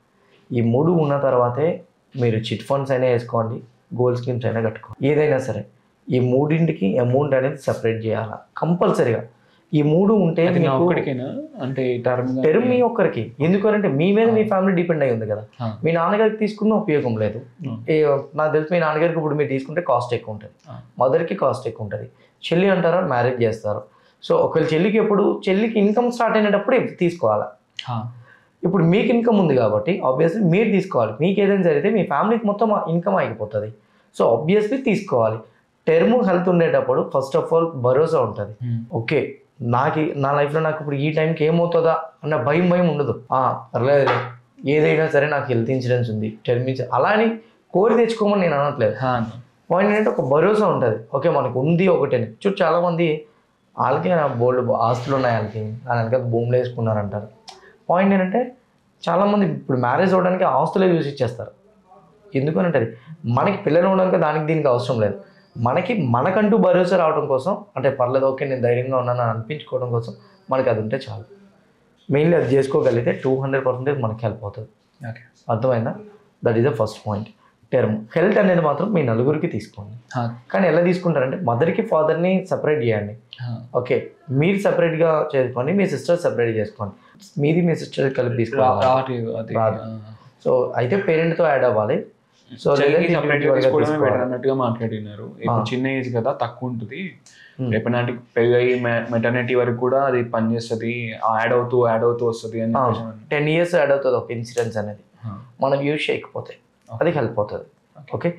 ఈ 3 ఉన్న తర్వాతే మీరు చిట్ ఫండ్స్ అయినా వేసుకోండి, గోల్డ్ స్కీమ్స్ అయినా కట్టుకోండి. ఏదైనా సరే ఈ 3ంటికి అమౌంట్ అనేది సెపరేట్ చేయాలి కంపల్సరీగా. ఈ 3 ఉంటే
అంటే టర్మ్
మీ ఒక్కరికి, ఎందుకంటే మీ మీద మీ ఫ్యామిలీ డిపెండ్ అయి ఉంది కదా. మీ నాన్నగారికి తీసుకున్న ఉపయోగం లేదు. నాకు తెలిసి మీ నాన్నగారికి ఇప్పుడు మీరు తీసుకుంటే కాస్ట్ ఎక్కువ ఉంటుంది, మదర్కి కాస్ట్ ఎక్కువ ఉంటుంది. చెల్లి అంటారా, మ్యారేజ్ చేస్తారు. సో ఒకవేళ చెల్లికి ఇన్కమ్ స్టార్ట్ అయినప్పుడు తీసుకోవాలి. ఇప్పుడు మీకు ఇన్కమ్ ఉంది కాబట్టి ఆబ్వియస్లీ మీరు తీసుకోవాలి. మీకు ఏదైనా జరిగితే మీ ఫ్యామిలీకి మొత్తం ఇన్కమ్ అయిపోతుంది. సో ఆబ్వియస్లీ తీసుకోవాలి. టర్మ్ హెల్త్ ఉండేటప్పుడు ఫస్ట్ ఆఫ్ ఆల్ భరోసా ఉంటుంది. ఓకే, నా లైఫ్లో నాకు ఇప్పుడు ఈ టైంకి ఏమవుతుందా అన్న భయం ఉండదు. పర్లేదు, ఏదైనా సరే నాకు హెల్త్ ఇన్సూరెన్స్ ఉంది, టర్మ్ ఇన్సూరెన్స్ అలా అని కోరి తెచ్చుకోమని నేను అనట్లేదు. పాయింట్ ఏంటంటే ఒక భరోసా ఉంటుంది. ఓకే మనకు ఉంది ఒకటేనే. చాలామంది వాళ్ళకి బోల్డ్ ఆస్తులు ఉన్నాయి, వాళ్ళకి వెనక భూములు వేసుకున్నారంటారు. పాయింట్ ఏంటంటే చాలామంది ఇప్పుడు మ్యారేజ్ అవ్వడానికి ఆస్తులే చూసి ఇచ్చేస్తారు. ఎందుకనంటే మనకి పిల్లలు ఉండడానికి దానికి దీనికి అవసరం లేదు. మనకంటూ భరోసా రావడం కోసం, అంటే పర్లేదు ఓకే నేను ధైర్యంగా ఉన్నాను అని అనిపించుకోవడం కోసం మనకి అది ఉంటే చాలు. మెయిన్లీ అది చేసుకోగలిగితే 200% మనకి హెల్ప్ అవుతుంది. అర్థమైందా? That is the first point. Term. Health అనేది మాత్రం మీ నలుగురికి తీసుకోండి. కానీ ఎలా తీసుకుంటారంటే మదర్కి ఫాదర్ని సపరేట్ చేయండి. ఓకే, మీరు సపరేట్గా చేసుకోండి, మీ సిస్టర్ సపరేట్ చేసుకోండి. మీది మీ సిస్టర్ కలిపి తీసుకోవాలి. సో అయితే పేరెంట్తో యాడ్ అవ్వాలి. సో
అన్నట్టుగా మాట్లాడినారు. ఇప్పుడు చిన్న ఏజ్ కదా, తక్కువ ఉంటుంది. రేపు నాటికి పెళ్ళి మెటర్నిటీ వరకు కూడా అది పనిచేస్తుంది, యాడ్ అవుతూ వస్తుంది అని
10 years యాడ్ అవుతుంది ఒక ఇన్సూరెన్స్ అనేది. మనం యూజ్ చేయకపోతే అది హెల్ప్ అవుతుంది. ఓకే,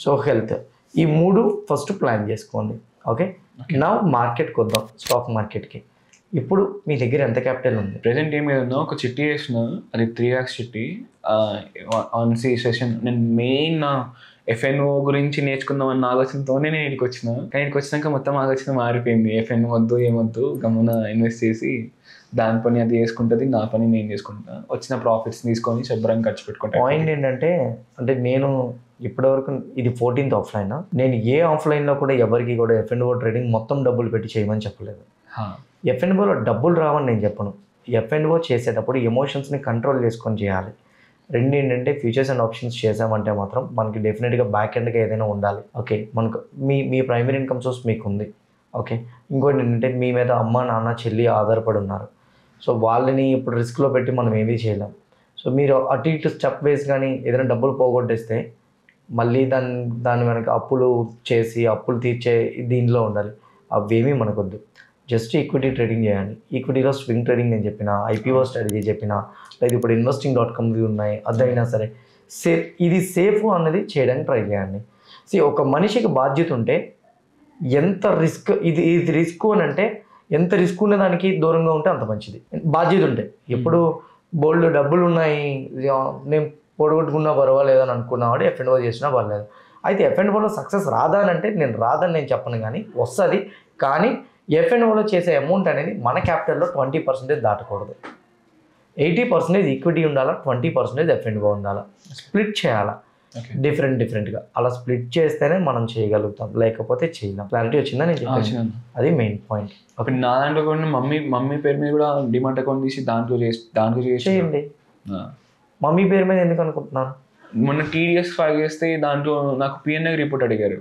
సో హెల్త్ ఈ 3 ఫస్ట్ ప్లాన్ చేసుకోండి. ఓకే, నా మార్కెట్కి వద్దాం, స్టాక్ మార్కెట్కి. ఇప్పుడు మీ దగ్గర ఎంత క్యాపిటల్ ఉంది?
ప్రెసెంట్ ఏం లేదన్నా, ఒక చిట్టి వేసిన, అది 3 lakhs చిట్టి. ఆన్ సెషన్ నేను మెయిన్ FNO గురించి నేర్చుకుందామన్న ఆలోచనతోనే నేను ఇక్కడికి వచ్చిన. కానీ ఇక్కడికి వచ్చినాక మొత్తం ఆలోచన మారిపోయింది. FNO వద్దు ఏమొద్దు, గమ్మున ఇన్వెస్ట్ చేసి దాని పని అది చేసుకుంటుంది, నా పని నేను చేసుకుంటా, వచ్చిన ప్రాఫిట్స్ తీసుకొని శుభ్రంగా ఖర్చు పెట్టుకుంటా.
పాయింట్ ఏంటంటే నేను ఇప్పటివరకు ఇది 14th ఆఫ్లైన్. నేను ఏ ఆఫ్లైన్లో కూడా ఎవరికి కూడా FNO ట్రేడింగ్ మొత్తం డబ్బులు పెట్టి చేయమని చెప్పలేదు. FNOలో డబ్బులు రావని నేను చెప్పను. FNO చేసేటప్పుడు ఎమోషన్స్ని కంట్రోల్ చేసుకొని చేయాలి. రెండు ఏంటంటే ఫ్యూచర్స్ అండ్ ఆప్షన్స్ చేసామంటే మాత్రం మనకి డెఫినెట్గా బ్యాక్ ఎండ్గా ఏదైనా ఉండాలి. ఓకే, మనకు మీ ప్రైమరీ ఇన్కమ్ సోర్స్ మీకు ఉంది. ఓకే, ఇంకోటి ఏంటంటే మీ మీద అమ్మ నాన్న చెల్లి ఆధారపడి ఉన్నారు. సో వాళ్ళని ఇప్పుడు రిస్క్లో పెట్టి మనం ఏమీ చేయలేం. సో మీరు అటు ఇటు స్టెప్ వేసి కానీ ఏదైనా డబ్బులు పోగొట్టేస్తే మళ్ళీ దాని వెనక అప్పులు చేసి అప్పులు తీర్చే దీనిలో ఉండాలి. అవేమీ మనకొద్దు. జస్ట్ ఈక్విటీ ట్రేడింగ్ చేయండి. ఈక్విటీలో స్వింగ్ ట్రేడింగ్ నేను చెప్పిన, ఐపీఓ స్ట్రాటజీ చెప్పిన, లేదా ఇప్పుడు investing.com ఉన్నాయి, అదైనా సరే ఇది సేఫ్ అన్నది చేయడానికి ట్రై చేయండి. ఒక మనిషికి బాధ్యత ఉంటే ఎంత రిస్క్ ఇది రిస్క్ అని అంటే ఎంత రిస్క్ ఉన్న దానికి దూరంగా ఉంటే అంత మంచిది. బాధ్యత ఉంటే ఎప్పుడు బోల్డ్ డబ్బులు ఉన్నాయి నేను పొడగొట్టుకున్నా పర్వాలేదు అని అనుకున్నవాడు F&O చేసినా పర్లేదు. అయితే F&Oలో సక్సెస్ రాదని నేను చెప్పను, కానీ వస్తుంది. కానీ F&Oలో చేసే అమౌంట్ అనేది మన క్యాపిటల్లో 20% దాటకూడదు. 80% ఈక్విటీ ఉండాలా, 20% F&O ఉండాలా. స్ప్లిట్ చేయాలా డిఫరెంట్గా. అలా స్ప్లిట్ చేస్తేనే మనం చేయగలుగుతాం, లేకపోతే చేయలేం. క్లారిటీ వచ్చిందా నేను చెప్పాను? అది మెయిన్ పాయింట్.
ఓకే, నా దాంట్లో కూడా మమ్మీ పేరు మీద కూడా డిమాట్ అకౌంట్ తీసి దాంట్లో చేయండి.
మమ్మీ పేరు మీద ఎందుకు అనుకుంటున్నారు?
మొన్న TDS ఫైల్ చేస్తే దాంట్లో నాకు PNI రిపోర్ట్ అడిగారు.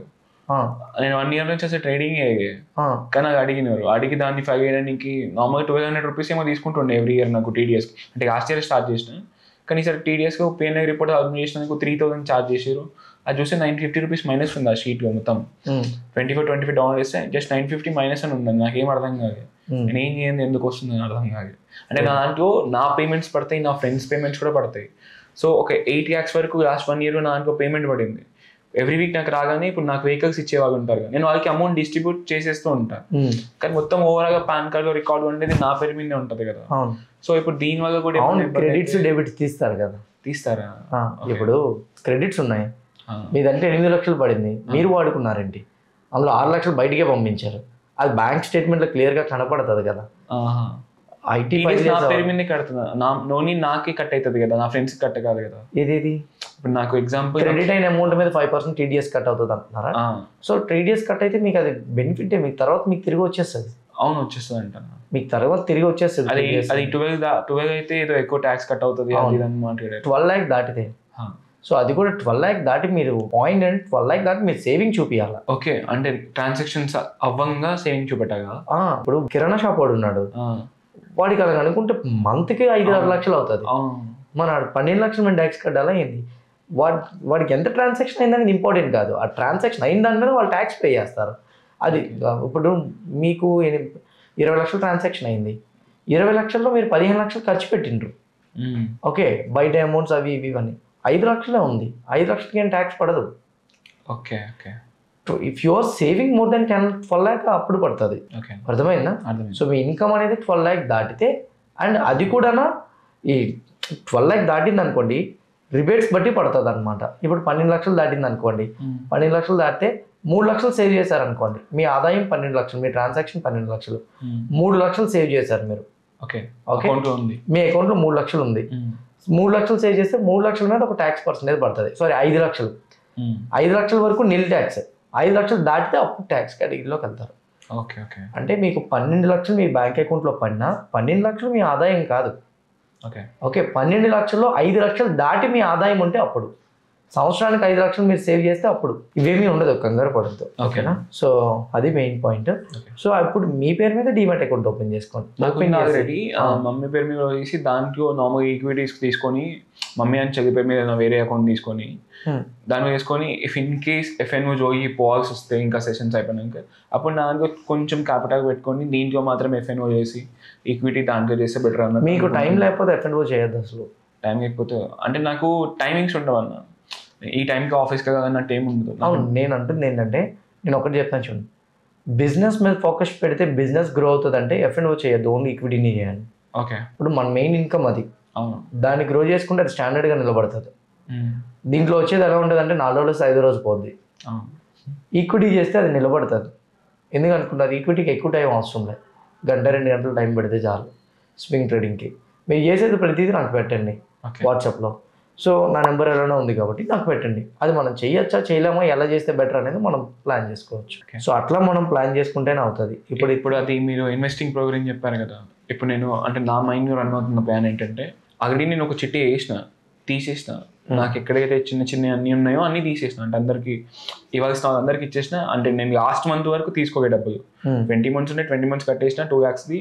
నేను 1 year నుంచి అసలు ట్రేడింగ్ కానీ నాకు అడిగి దాన్ని ఫైల్ చేయడానికి నార్మల్గా 1200 రూపీస్ ఏమో తీసుకుంటుండే ఎవ్రీ ఇయర్ నాకు TDS. అంటే లాస్ట్ ఇయర్ స్టార్ట్ చేసిన, కానీ సార్ TDSకి PNI రిపోర్ట్ అప్లోడ్ చేసినందుకు 3000 ఛార్జ్ చేశారు. అది చూస్తే 950 రూపీస్ మైనస్ ఉంది ఆ షీట్లో. మొత్తం 25 డౌన్లోడ్ చేస్తే జస్ట్ 950 మైనస్ అని ఉంది. నాకేం అర్థం కాదు, నేను ఏం చేయండి ఎందుకు వస్తుంది అని అర్థం కాదు. అంటే నా దాంట్లో నా పేమెంట్స్ పడతాయి, నా ఫ్రెండ్స్ పేమెంట్స్ కూడా పడతాయి. సో ఒక 8 lakhs వరకు లాస్ట్ 1 year నా దాంట్లో పేమెంట్ పడింది. ఎవ్రీ వీక్ నాకు రాగానే ఇప్పుడు నాకు వెహికల్స్ ఇచ్చే వాళ్ళు ఉంటారు, నేను వాళ్ళకి అమౌంట్ డిస్ట్రిబ్యూట్ చేసేస్తూ ఉంటాను. కానీ మొత్తం ఓవరాల్గా పాన్ కార్డు రికార్డు ఉండేది నా పేరు మీదే ఉంటుంది కదా. సో ఇప్పుడు దీని వల్ల కూడా
క్రెడిట్స్ డెబిట్స్ తీస్తారు కదా.
తీస్తారా?
ఇప్పుడు క్రెడిట్స్ ఉన్నాయి, మీదంటే 8 లక్షలు పడింది, మీరు వాడుకున్నారేంటి, అందులో 6 లక్షలు బయటికే పంపించారు. అది బ్యాంక్ స్టేట్మెంట్లో క్లియర్గా కనపడుతుంది కదా. ఐటీ
పేరు మీద కడుతున్నా, నాకే కట్ అవుతుంది కదా, నా ఫ్రెండ్స్ కట్ కాదు కదా.
ఏది
ఇప్పుడు నాకు ఎగ్జాంపుల్
క్రెడిట్ అయిన అమౌంట్ మీద 5% TDS కట్ అవుతుంది అంటున్నారా? సో TDS కట్ అయితే మీకు అది బెనిఫిట్, మీకు తర్వాత మీకు తిరిగి వచ్చేస్తుంది.
అవును, వచ్చేస్తుంది అంట, మీకు
తర్వాత తిరిగి వచ్చేస్తుంది.
అది 12 అయితే ఏదో ఎక్కువ ట్యాక్స్ కట్ అవుతుంది.
12 lakh దాటితే, సో అది కూడా 12 lakh దాటి మీరు 12 lakh దాటి మీరు సేవింగ్ చూపించాలా.
ఓకే, అంటే ట్రాన్సాక్షన్స్ అవ్వంగా సేవింగ్ చూపెట్టాగా.
ఇప్పుడు కిరాణా షాప్ వాడు ఉన్నాడు, వాడికి అలా అనుకుంటే మంత్కి 5-6 లక్షలు అవుతుంది. మన 12 లక్షలు మేము ట్యాక్స్ కట్టాలా ఏంది? వాడికి ఎంత ట్రాన్సాక్షన్ అయిందనేది ఇంపార్టెంట్ కాదు, ఆ ట్రాన్సాక్షన్ అయిన దాని మీద వాళ్ళు ట్యాక్స్ పే చేస్తారు. అది ఇప్పుడు మీకు 20 లక్షలు ట్రాన్సాక్షన్ అయింది, 20 లక్షల్లో మీరు 15 లక్షలు ఖర్చు పెట్టిండ్రు. ఓకే, బయట అమౌంట్స్ అవి ఇవి అని 5 లక్షలే ఉంది, 5 లక్షలకి ఏం ట్యాక్స్ పడదు.
Okay okay,
if you are saving more then 12 lakh అప్పుడు పడుతుంది. అర్థమైందా? సో మీ ఇన్కమ్ అనేది 12 lakh దాటితే, అండ్ అది కూడా ఈ 12 lakh దాటింది అనుకోండి రిబేట్స్ బట్టి పడుతుంది అనమాట. ఇప్పుడు 12 లక్షలు దాటింది అనుకోండి, 12 లక్షలు దాటితే 3 లక్షలు సేవ్ చేశారనుకోండి, మీ ఆదాయం 12 లక్షలు, మీ ట్రాన్సాక్షన్ 12 లక్షలు, 3 లక్షలు సేవ్ చేశారు మీరు.
ఓకే,
మీ అకౌంట్లో 3 లక్షలు ఉంది, 3 లక్షలు సేవ్ చేస్తే 3 లక్షల మీద ఒక ట్యాక్స్ పర్సెంటేజ్ పడుతుంది. సారీ, 5 లక్షలు, 5 లక్షల వరకు నిల్ ట్యాక్స్, 5 లక్షలు దాటితే అప్పుడు ట్యాక్స్ కేటగిరీలోకి వెళ్తారు.
ఓకే ఓకే,
అంటే మీకు 12 లక్షలు మీ బ్యాంక్ అకౌంట్లో పడినా 12 లక్షలు మీ ఆదాయం కాదు.
ఓకే
ఓకే, 12 లక్షల్లో 5 లక్షలు దాటి మీ ఆదాయం ఉంటే అప్పుడు, సంవత్సరానికి 5 లక్షలు మీరు సేవ్ చేస్తే అప్పుడు ఇవేమీ ఉండదు, కంగారు పడద్దు. ఓకేనా? సో అది మెయిన్ పాయింట్. సో అప్పుడు మీ పేరు మీద డీమాట్ అకౌంట్ ఓపెన్ చేసుకోండి.
మమ్మీ పేరు మీద వేసి దాంట్లో నార్మల్ ఈక్విటీస్ తీసుకొని, మమ్మీ అని చెల్లి పేరు మీద వేరే అకౌంట్ తీసుకొని దాన్ని వేసుకొని, ఇఫ్ ఇన్ కేస్ F&O జోయి పోవాల్సి వస్తే ఇంకా సెషన్స్ అయిపోయినాక అప్పుడు దాంట్లో కొంచెం క్యాపిటల్ పెట్టుకొని దీంట్లో మాత్రం F&O చేసి ఈక్విటీ దాంట్లో చేస్తే బెటర్ అన్న.
మీకు టైం లేకపోతే F&O చేయొద్దు అసలు.
టైం లేకపోతే అంటే నాకు టైమింగ్స్ ఉండవు అన్న, ఈ టైంకి ఆఫీస్కి అన్నట్టు ఏమి ఉండదు.
అవును, నేను అంటుంది ఏంటంటే, నేను ఒకటి చెప్తాను చూడండి, బిజినెస్ మీద ఫోకస్ పెడితే బిజినెస్ గ్రో అవుతుంది. అంటే F&O చేయొద్దు, ఓన్లీ ఈక్విటీని చేయండి.
ఓకే,
ఇప్పుడు మన మెయిన్ ఇన్కమ్ అది,
అవును,
దాన్ని గ్రో చేసుకుంటే అది స్టాండర్డ్గా నిలబడుతుంది. దీంట్లో వచ్చేది ఎలా ఉంటుంది అంటే 4 రోజులు 5 రోజు పోద్ది. ఈక్విటీ చేస్తే అది నిలబడుతుంది. ఎందుకు అనుకున్నారు? ఈక్విటీకి ఎక్కువ టైం అవసరం లేదు, 1-2 గంటలు టైం పెడితే చాలు. స్వింగ్ ట్రేడింగ్కి మీరు చేసేది ప్రతిదీ నాకు పెట్టండి వాట్సాప్లో. సో నా నెంబర్ ఎలానో ఉంది కాబట్టి నాకు పెట్టండి. అది మనం చేయొచ్చా చేయలేమో, ఎలా చేస్తే బెటర్ అనేది మనం ప్లాన్ చేసుకోవచ్చు. సో అట్లా మనం ప్లాన్ చేసుకుంటేనే అవుతుంది.
ఇప్పుడు అది మీరు ఇన్వెస్టింగ్ ప్రోగ్రామ్ చెప్పారు కదా, ఇప్పుడు నేను అంటే నా మైండ్లో రన్ అవుతున్న ప్లాన్ ఏంటంటే, ఆల్రెడీ నేను ఒక చిట్టి తీసేసిన, నాకు ఎక్కడైతే చిన్న చిన్న అన్నీ ఉన్నాయో అన్నీ తీసేసిన. అంటే అందరికి ఇవ్వాల్సిన అందరికి ఇచ్చేసిన. అంటే నేను లాస్ట్ మంత్ వరకు తీసుకోవే డబ్బులు 20 months ఉంటే 20 months కట్టేసిన 2 lakhsది.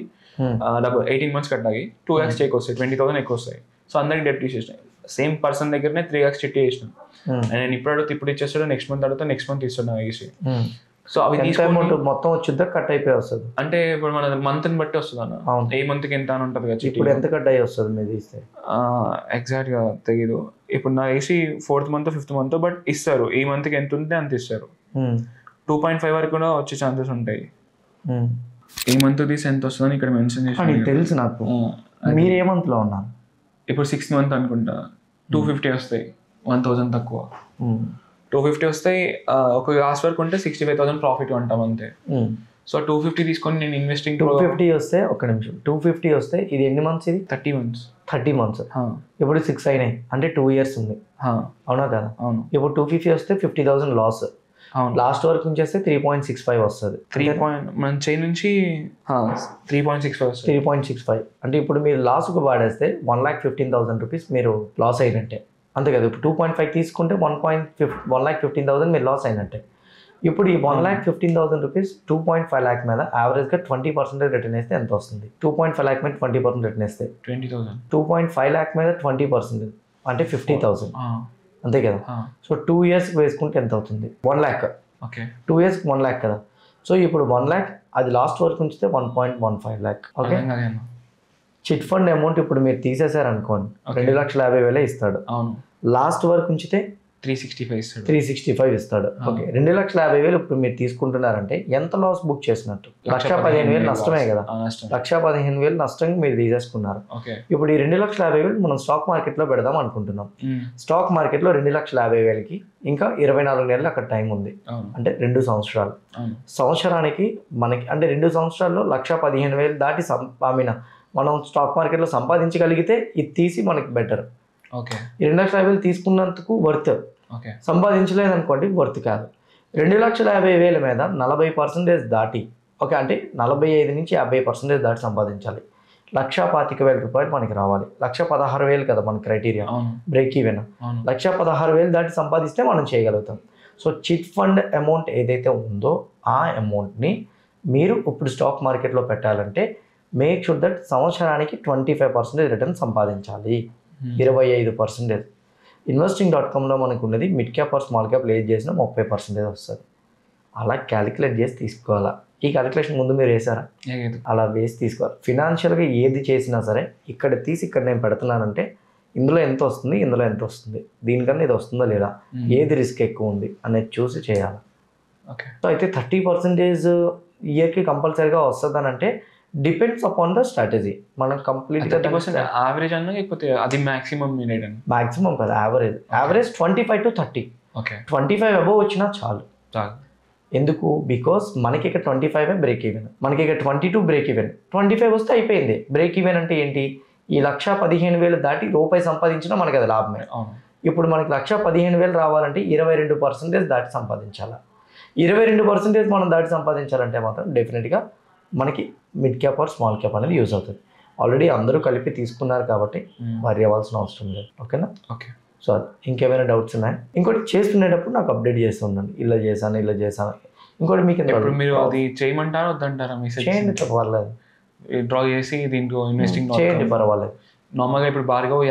డబ్బు 18 months కట్టాలి 2x ఎక్కువ వస్తాయి, 20,000 ఎక్కువ వస్తాయి. సో అందరికి డెప్ట్ ఇచ్చేసినాయి. సేమ్ పర్సన్ దగ్గరనే 3x చిట్టి చేసినాను. నేను ఇప్పుడు అడుగుతా, ఇప్పుడు ఇచ్చేస్తాడు, నెక్స్ట్ మంత్ అడుగుతా, నెక్స్ట్ మంత్ ఇస్తాడు నాకు వేసి. సో అవి
అమౌంట్ మొత్తం వచ్చిద్దా కట్ అయిపోయి వస్తుంది?
అంటే ఇప్పుడు మన మంత్ని బట్టి వస్తుంది అన్న, ఏ మంత్కి ఎంత అని ఉంటుంది కదా.
ఇప్పుడు ఎంత కట్ అయ్యి వస్తుంది మీరు ఇస్తే?
ఎగ్జాక్ట్గా తెలియదు. ఇప్పుడు నా వేసి 4th month 5th month but ఇస్తారు, ఈ మంత్కి ఎంత ఉంటే అంత ఇస్తారు. 2.5 వరకు కూడా వచ్చే ఛాన్సెస్ ఉంటాయి. ఈ మంత్ తీసి ఎంత వస్తుందని ఇక్కడ మెన్షన్ చేసి
తెలుసు నాకు. మీరు ఏ మంత్ లో ఉన్నారు?
ఇప్పుడు 6th month అనుకుంటా. 250 వస్తాయి, 1,000 తక్కువ. 250 వస్తాయి. ఒక లాస్ట్ వరకు ఉంటే 65,000 ప్రాఫిట్ అంటాం అంతే. సో 250 తీసుకొని నేను ఇన్వెస్టింగ్
250 వస్తే ఒక్క నిమిషం 250 వస్తే ఇది ఎన్ని మంత్స్? ఇది
30 months.
30 months. ఇప్పుడు 6 అయినాయి అంటే 2 years ఉంది, అవునా కదా?
అవును.
ఇప్పుడు 250 వస్తే 50,000 లాస్. లాస్ట్ వరకు ఉంచేస్తే 3.65 వస్తుంది.
3 మన చైన్ నుంచి 3.65
అంటే ఇప్పుడు మీరు లాస్కు వాడేస్తే 1,15,000 రూపీస్ మీరు లాస్ అయినట్టే, అంతే కదా? ఇప్పుడు 2.5 తీసుకుంటే 1,15,000 మీరు లాస్ అయినట్టే. ఇప్పుడు ఈ 1,15,000 రూపీస్ 2.5 lakh మీద యావరేజ్గా 20% రిటర్న్ వేస్తే ఎంత వస్తుంది? 2.5 lakh మీద 20% రిటర్న్ వేస్తే
20,000.
2.5 lakh మీద 20% అంటే 50,000, అంతే కదా? సో 2 years వేసుకుంటే ఎంత అవుతుంది? 1 lakh.
ఓకే,
2 years 1 lakh కదా. సో ఇప్పుడు 1 lakh అది లాస్ట్ వరకు ఉంచితే 1.15 lakh. Okay, chit fund amount ఇప్పుడు మీరు తీసేశారనుకోండి 2,50,000 ఇస్తాడు.
అవును.
లాస్ట్ వరకు ఉంచితే 365 ఇస్తాడు. ఓకే, 2,50,000 ఇప్పుడు మీరు తీసుకుంటున్నారంటే ఎంత లాస్ బుక్ చేసినట్టు? 1,15,000 నష్టమే కదా. 1,15,000 నష్టంగా మీరు తీసేసుకున్నారు. ఇప్పుడు ఈ 2,50,000 మనం స్టాక్ మార్కెట్ లో పెడదాం అనుకుంటున్నాం. స్టాక్ మార్కెట్ లో 2,50,000కి ఇంకా 24 నెలలు అక్కడ టైం ఉంది, అంటే 2 సంవత్సరాలు. సంవత్సరానికి మనకి అంటే 2 సంవత్సరాల్లో 1,15,000 దాటి మనం స్టాక్ మార్కెట్ లో సంపాదించగలిగితే ఇది తీసి మనకి బెటర్. ఈ 2,50,000 తీసుకున్నందుకు వర్త్, సంపాదించలేదు అనుకోండి వర్త్ కాదు. 2,50,000 మీద 40% దాటి, ఓకే, అంటే 45 నుంచి 50% దాటి సంపాదించాలి. 1,25,000 రూపాయలు మనకి రావాలి. 1,16,000 కదా మన క్రైటీరియా బ్రేక్ ఈవెన్. 1,16,000 దాటి సంపాదిస్తే మనం చేయగలుగుతాం. సో చిట్ ఫండ్ అమౌంట్ ఏదైతే ఉందో ఆ అమౌంట్ని మీరు ఇప్పుడు స్టాక్ మార్కెట్లో పెట్టాలంటే మేక్ షూర్ దట్ సంవత్సరానికి 25% రిటర్న్ సంపాదించాలి. 25%. investing.comలో మనకు ఉన్నది mid cap or small cap ఏది చేసినా 30% వస్తుంది. అలా క్యాలిక్యులేట్ చేసి తీసుకోవాలా. ఈ క్యాలిక్యులేషన్ ముందు మీరు వేసారా? అలా వేసి తీసుకోవాలి. ఫినాన్షియల్గా ఏది చేసినా సరే ఇక్కడ తీసి ఇక్కడ నేను పెడుతున్నానంటే ఇందులో ఎంత వస్తుంది, ఇందులో ఎంత వస్తుంది, దీనికన్నా ఇది వస్తుందా లేదా, ఏది రిస్క్ ఎక్కువ ఉంది అనేది చూసి చేయాలి. సో అయితే 30% ఇయర్కి కంపల్సరీగా వస్తుందని అంటే డిపెండ్స్ అపాన్ ద స్ట్రాటజీ. మనం కంప్లీట్గా
యావరేజ్ అన్న లేకపోతే అది మాక్సిమం
కదా, యావరేజ్ 25 to 30. 25 అబోవ్ వచ్చినా చాలు. ఎందుకు? బికాస్ మనకి ఇక్కడ 25 బ్రేక్ ఈవెన్, మనకి ఇక్కడ 22 బ్రేక్ ఈవెన్. 25 వస్తే అయిపోయింది. బ్రేక్ ఈవెన్ అంటే ఏంటి? ఈ 1,15,000 దాటి రూపాయి సంపాదించినా మనకి అది లాభమే. ఇప్పుడు మనకి 1,15,000 రావాలంటే 22% దాటి సంపాదించాలి. 22% మనం దాటి సంపాదించాలంటే మాత్రం డెఫినెట్గా మనకి mid cap or small cap అనేది యూజ్ అవుతుంది. ఆల్రెడీ అందరూ కలిపి తీసుకున్నారు కాబట్టి వరి అవ్వాల్సిన అవసరం లేదు. ఓకేనా?
ఓకే.
సో అది ఇంకేమైనా డౌట్స్ ఉన్నాయి? ఇంకోటి చేస్తున్నప్పుడు నాకు అప్డేట్ చేస్తూ ఉండండి, ఇలా చేశాను. ఇంకోటి మీకు
మీరు అది చేయమంటారా వద్దంటారా?
చేయండి, పర్వాలేదు.
డ్రా చేసి దీంట్లో ఇన్వెస్టింగ్
చేయండి, పర్వాలేదు.
నార్మల్గా ఇప్పుడు Bhargav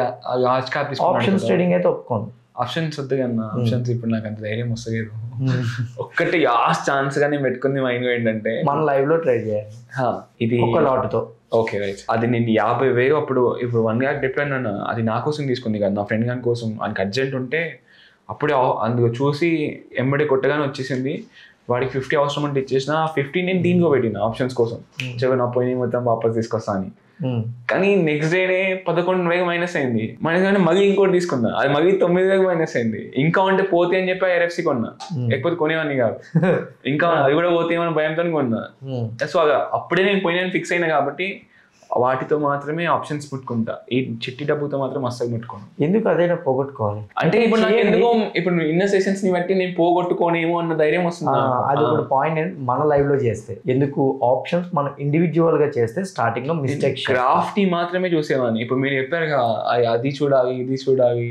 large cap
options trading అయితే ఒప్పుకోండి.
ఆప్షన్స్ వద్దు కన్నా, ఆప్షన్స్ ఇప్పుడు నాకు అంత ధైర్యం వస్తలేదు. ఒక్కటి లాస్ట్ ఛాన్స్ గా నేను పెట్టుకుంది మైండ్ ఏంటంటే
మన లైవ్ లో ట్రై చేయాలి
ఇది
ఒక లాట్తో.
Okay right. అది నేను 50,000 అప్పుడు ఇప్పుడు 1 lakh డిపెండ్ అన్న, అది నా కోసం తీసుకుంది కదా, నా ఫ్రెండ్ గాని కోసం. ఆయనకి అర్జెంట్ ఉంటే అప్పుడే అందులో చూసి ఎంబడి కొట్టగానే వచ్చేసింది. వాడికి 50 అవసరం అంటే ఇచ్చేసిన 50 నేను దీనిలో పెట్టిన ఆప్షన్స్ కోసం. చెప్పి నా పోయి మొత్తం వాపస్ తీసుకొస్తా అని. కానీ నెక్స్ట్ డేనే 11,000 మైనస్ అయింది. మైనస్ కానీ మళ్ళీ ఇంకోటి తీసుకున్నా, అది మళ్ళీ 9,000 మైనస్ అయింది. ఇంకా ఉంటే పోతే అని చెప్పి RFC కొన్నా, లేకపోతే కొనేవాడిని కాదు. ఇంకా అది కూడా పోతే ఏమైనా భయంతో కొన్నా. సో అప్పుడే నేను పోయినా ఫిక్స్ అయినా కాబట్టి వాటితో మాత్రమే ఆప్షన్స్ ముట్టుకుంటా. ఈ చిట్టి డబ్బుతో మాత్రం అస్సలు ముట్టుకోను.
ఎందుకు అదైనా పోగొట్టుకోవాలి
అంటే ఇప్పుడు నాకు ఎందుకో ఇప్పుడు ఇన్న సెషన్స్ ని బట్టి నేను పోగొట్టుకోనేమో అన్న ధైర్యం వస్తుంది.
అది ఒక పాయింట్. మన లైవ్ లో చేస్తే ఎందుకు ఆప్షన్స్ మనం ఇండివిజువల్ గా చేస్తే స్టార్టింగ్ లో మిస్టేక్
క్రాఫ్ట్ ని మాత్రమే చూసేవాడిని. ఇప్పుడు మీరు చెప్పారు అది చూడాలి, ఇది చూడాలి,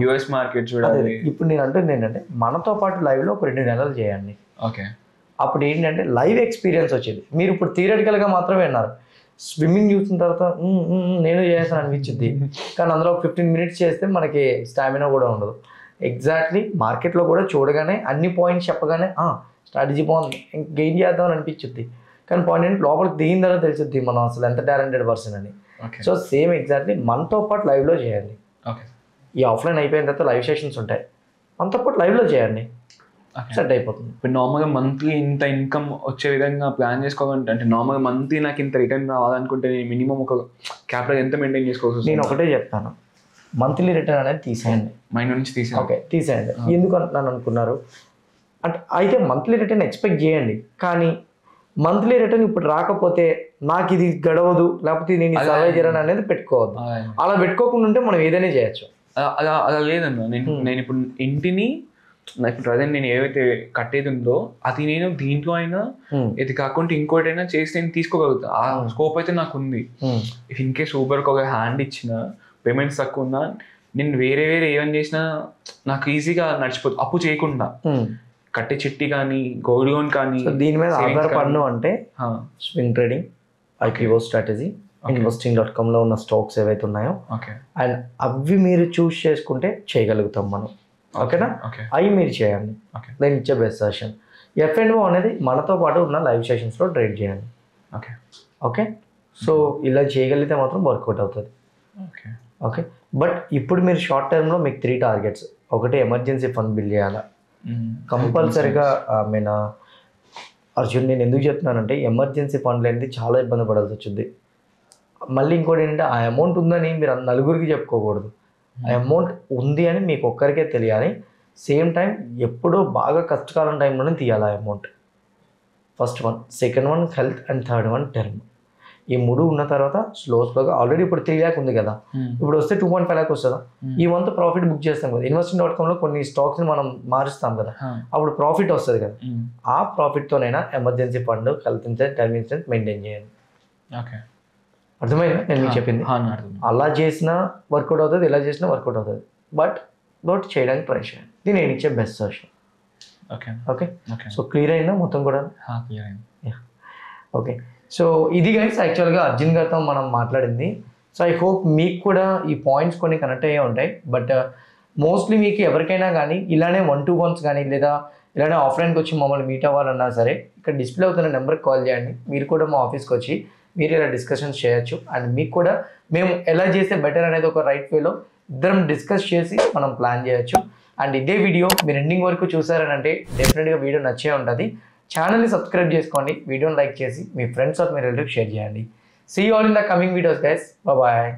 US మార్కెట్ చూడాలి.
ఇప్పుడు నేను అంటుంది ఏంటంటే మనతో పాటు లైవ్ లో ఒక 2 నెలలు చేయండి.
ఓకే.
అప్పుడు ఏంటంటే లైవ్ ఎక్స్పీరియన్స్ వచ్చేది. మీరు ఇప్పుడు థియరిటికల్ గా మాత్రమే విన్నారు. స్విమ్మింగ్ చూసిన తర్వాత నేను చేస్తాను అనిపించింది, కానీ అందులో 15 minutes చేస్తే మనకి స్టామినా కూడా ఉండదు. ఎగ్జాక్ట్లీ మార్కెట్లో కూడా చూడగానే అన్ని పాయింట్స్ చెప్పగానే స్ట్రాటజీ బాగుంది గెయిన్ చేద్దాం అని అనిపించుద్ది, కానీ పాయింట్ ఏంటి లోపలికి దిగిన తర్వాత తెలిసిద్ది మనం అసలు ఎంత టాలెంటెడ్ పర్సన్ అని. సో సేమ్ ఎగ్జాక్ట్లీ మనతో పాటు లైవ్లో చేయండి. ఈ ఆఫ్లైన్ అయిపోయిన తర్వాత లైవ్ సెషన్స్ ఉంటాయి, మనతో పాటు లైవ్లో చేయండి, సెట్ అయిపోతుంది.
ఇప్పుడు నార్మల్గా మంత్లీ ఇంత ఇన్కమ్ వచ్చే విధంగా ప్లాన్ చేసుకోవాలంటే, అంటే నార్మల్గా మంత్లీ నాకు ఇంత రిటర్న్ రావాలనుకుంటే మినిమం ఒక క్యాపిటల్ ఎంత మెయింటైన్ చేసుకోవచ్చు?
నేను ఒకటే చెప్తాను, మంత్లీ రిటర్న్ అనేది తీసేయండి,
మైండ్ నుంచి తీసేయండి.
ఓకే తీసేయండి. ఎందుకు అంటున్నాను అనుకున్నారు అంటే, అయితే మంత్లీ రిటర్న్ ఎక్స్పెక్ట్ చేయండి, కానీ మంత్లీ రిటర్న్ ఇప్పుడు రాకపోతే నాకు ఇది గడవదు, లేకపోతే నేను సర్వే చేయను అనేది పెట్టుకోవద్దు. అలా పెట్టుకోకుండా ఉంటే మనం ఏదైనా చేయొచ్చు.
అలా అలా లేదన్నా, నేను ఇప్పుడు ఇంటిని నాకు ప్రజెంట్ నేను ఏవైతే కట్టేది ఉందో అది నేను దీంట్లో అయినా ఇది కాకుండా ఇంకోటి అయినా చేసి నేను తీసుకోగలుగుతా. ఆ స్కోప్ అయితే నాకు ఉంది. ఇఫ్ ఇన్ కేస్ ఊబర్కి ఒక హ్యాండ్ ఇచ్చిన పేమెంట్స్ తక్కువ ఉన్నా నేను వేరే ఏమని చేసినా నాకు ఈజీగా నడిచిపోతుంది, అప్పు చేయకుండా. కట్టే చిట్టి కానీ గోల్డ్ లోన్ కానీ
దీని మీద ఆధారపడను అంటే స్వింగ్ ట్రేడింగ్, ఐక్యూఓ స్ట్రాటజీ, investing.com ఉన్న స్టాక్స్ ఏవైతే ఉన్నాయో అండ్ అవి మీరు చూస్ చేసుకుంటే చేయగలుగుతాం మనం. ఓకేనా? అవి మీరు చేయండి, నేను ఇచ్చే బెస్ట్ సజెషన్. F&O అనేది మనతో పాటు ఉన్న లైవ్ సెషన్స్లో ట్రేడ్ చేయండి. ఓకే, సో ఇలా చేయగలిగితే మాత్రం వర్కౌట్ అవుతుంది. ఓకే, బట్ ఇప్పుడు మీరు షార్ట్ టర్మ్లో మీకు 3 targets. ఒకటి ఎమర్జెన్సీ ఫండ్ బిల్డ్ చేయాలా కంపల్సరీగా. అర్జున్ నేను ఎందుకు చెప్తున్నానంటే ఎమర్జెన్సీ ఫండ్ అనేది చాలా ఇబ్బంది పడాల్సి వచ్చింది. మళ్ళీ ఇంకోటి ఏంటంటే ఆ అమౌంట్ ఉందని మీరు నలుగురికి చెప్పుకోకూడదు. ఆ అమౌంట్ ఉంది అని మీకు ఒక్కరికే తెలియాలి. సేమ్ టైం ఎప్పుడో బాగా కష్టకాలం టైంలోనే తీయాలి ఆ amount. First one, second one health, and third one term. ఈ 3 ఉన్న తర్వాత స్లోగా ఆల్రెడీ ఇప్పుడు 3 lakh ఉంది కదా, ఇప్పుడు వస్తే 2.5 lakh వస్తుందా? ఈ మంత్ ప్రాఫిట్ బుక్ చేస్తాం కదా, investing.com కొన్ని స్టాక్స్ని మనం మారుస్తాం కదా, అప్పుడు ప్రాఫిట్ వస్తుంది కదా, ఆ ప్రాఫిట్తోనైనా emergency fund, health insurance, term insurance maintain చేయండి. అర్థమైందా నేను మీకు చెప్పింది? అలా చేసినా వర్కౌట్ అవుతుంది, ఇలా చేసినా వర్కౌట్ అవుతుంది, బట్ చేయడానికి ట్రై చేయండి. ఇది నేను ఇచ్చే best suggestion. Okay, so clear అయిందా మొత్తం కూడా? ఓకే, సో ఇది గైస్ యాక్చువల్గా అర్జున్ గారితో మనం మాట్లాడింది. సో ఐ హోప్ మీకు కూడా ఈ పాయింట్స్ కొన్ని కనెక్ట్ అయ్యే ఉంటాయి. బట్ మోస్ట్లీ మీకు ఎవరికైనా కానీ ఇలానే 1-to-1s కానీ లేదా ఇలానే ఆఫ్లైన్కి వచ్చి మమ్మల్ని మీట్ అవ్వాలన్నా సరే ఇక్కడ డిస్ప్లే అవుతున్న నెంబర్కి కాల్ చేయండి. మీరు కూడా మా ఆఫీస్కి వచ్చి మీరు ఇలా డిస్కషన్స్ చేయొచ్చు. అండ్ మీకు కూడా మేము ఎలా చేస్తే బెటర్ అనేది ఒక రైట్ వేలో ఇద్దరం డిస్కస్ చేసి మనం ప్లాన్ చేయొచ్చు. అండ్ ఇదే వీడియో మీరు ఎండింగ్ వరకు చూసారని అంటే డెఫినెట్గా వీడియో నచ్చే ఉంటుంది. ఛానల్ని సబ్స్క్రైబ్ చేసుకోండి, వీడియోని లైక్ చేసి మీ ఫ్రెండ్స్ ఆర్ మీ రిలేటివ్స్ షేర్ చేయండి. See you all in the coming videos guys, bye.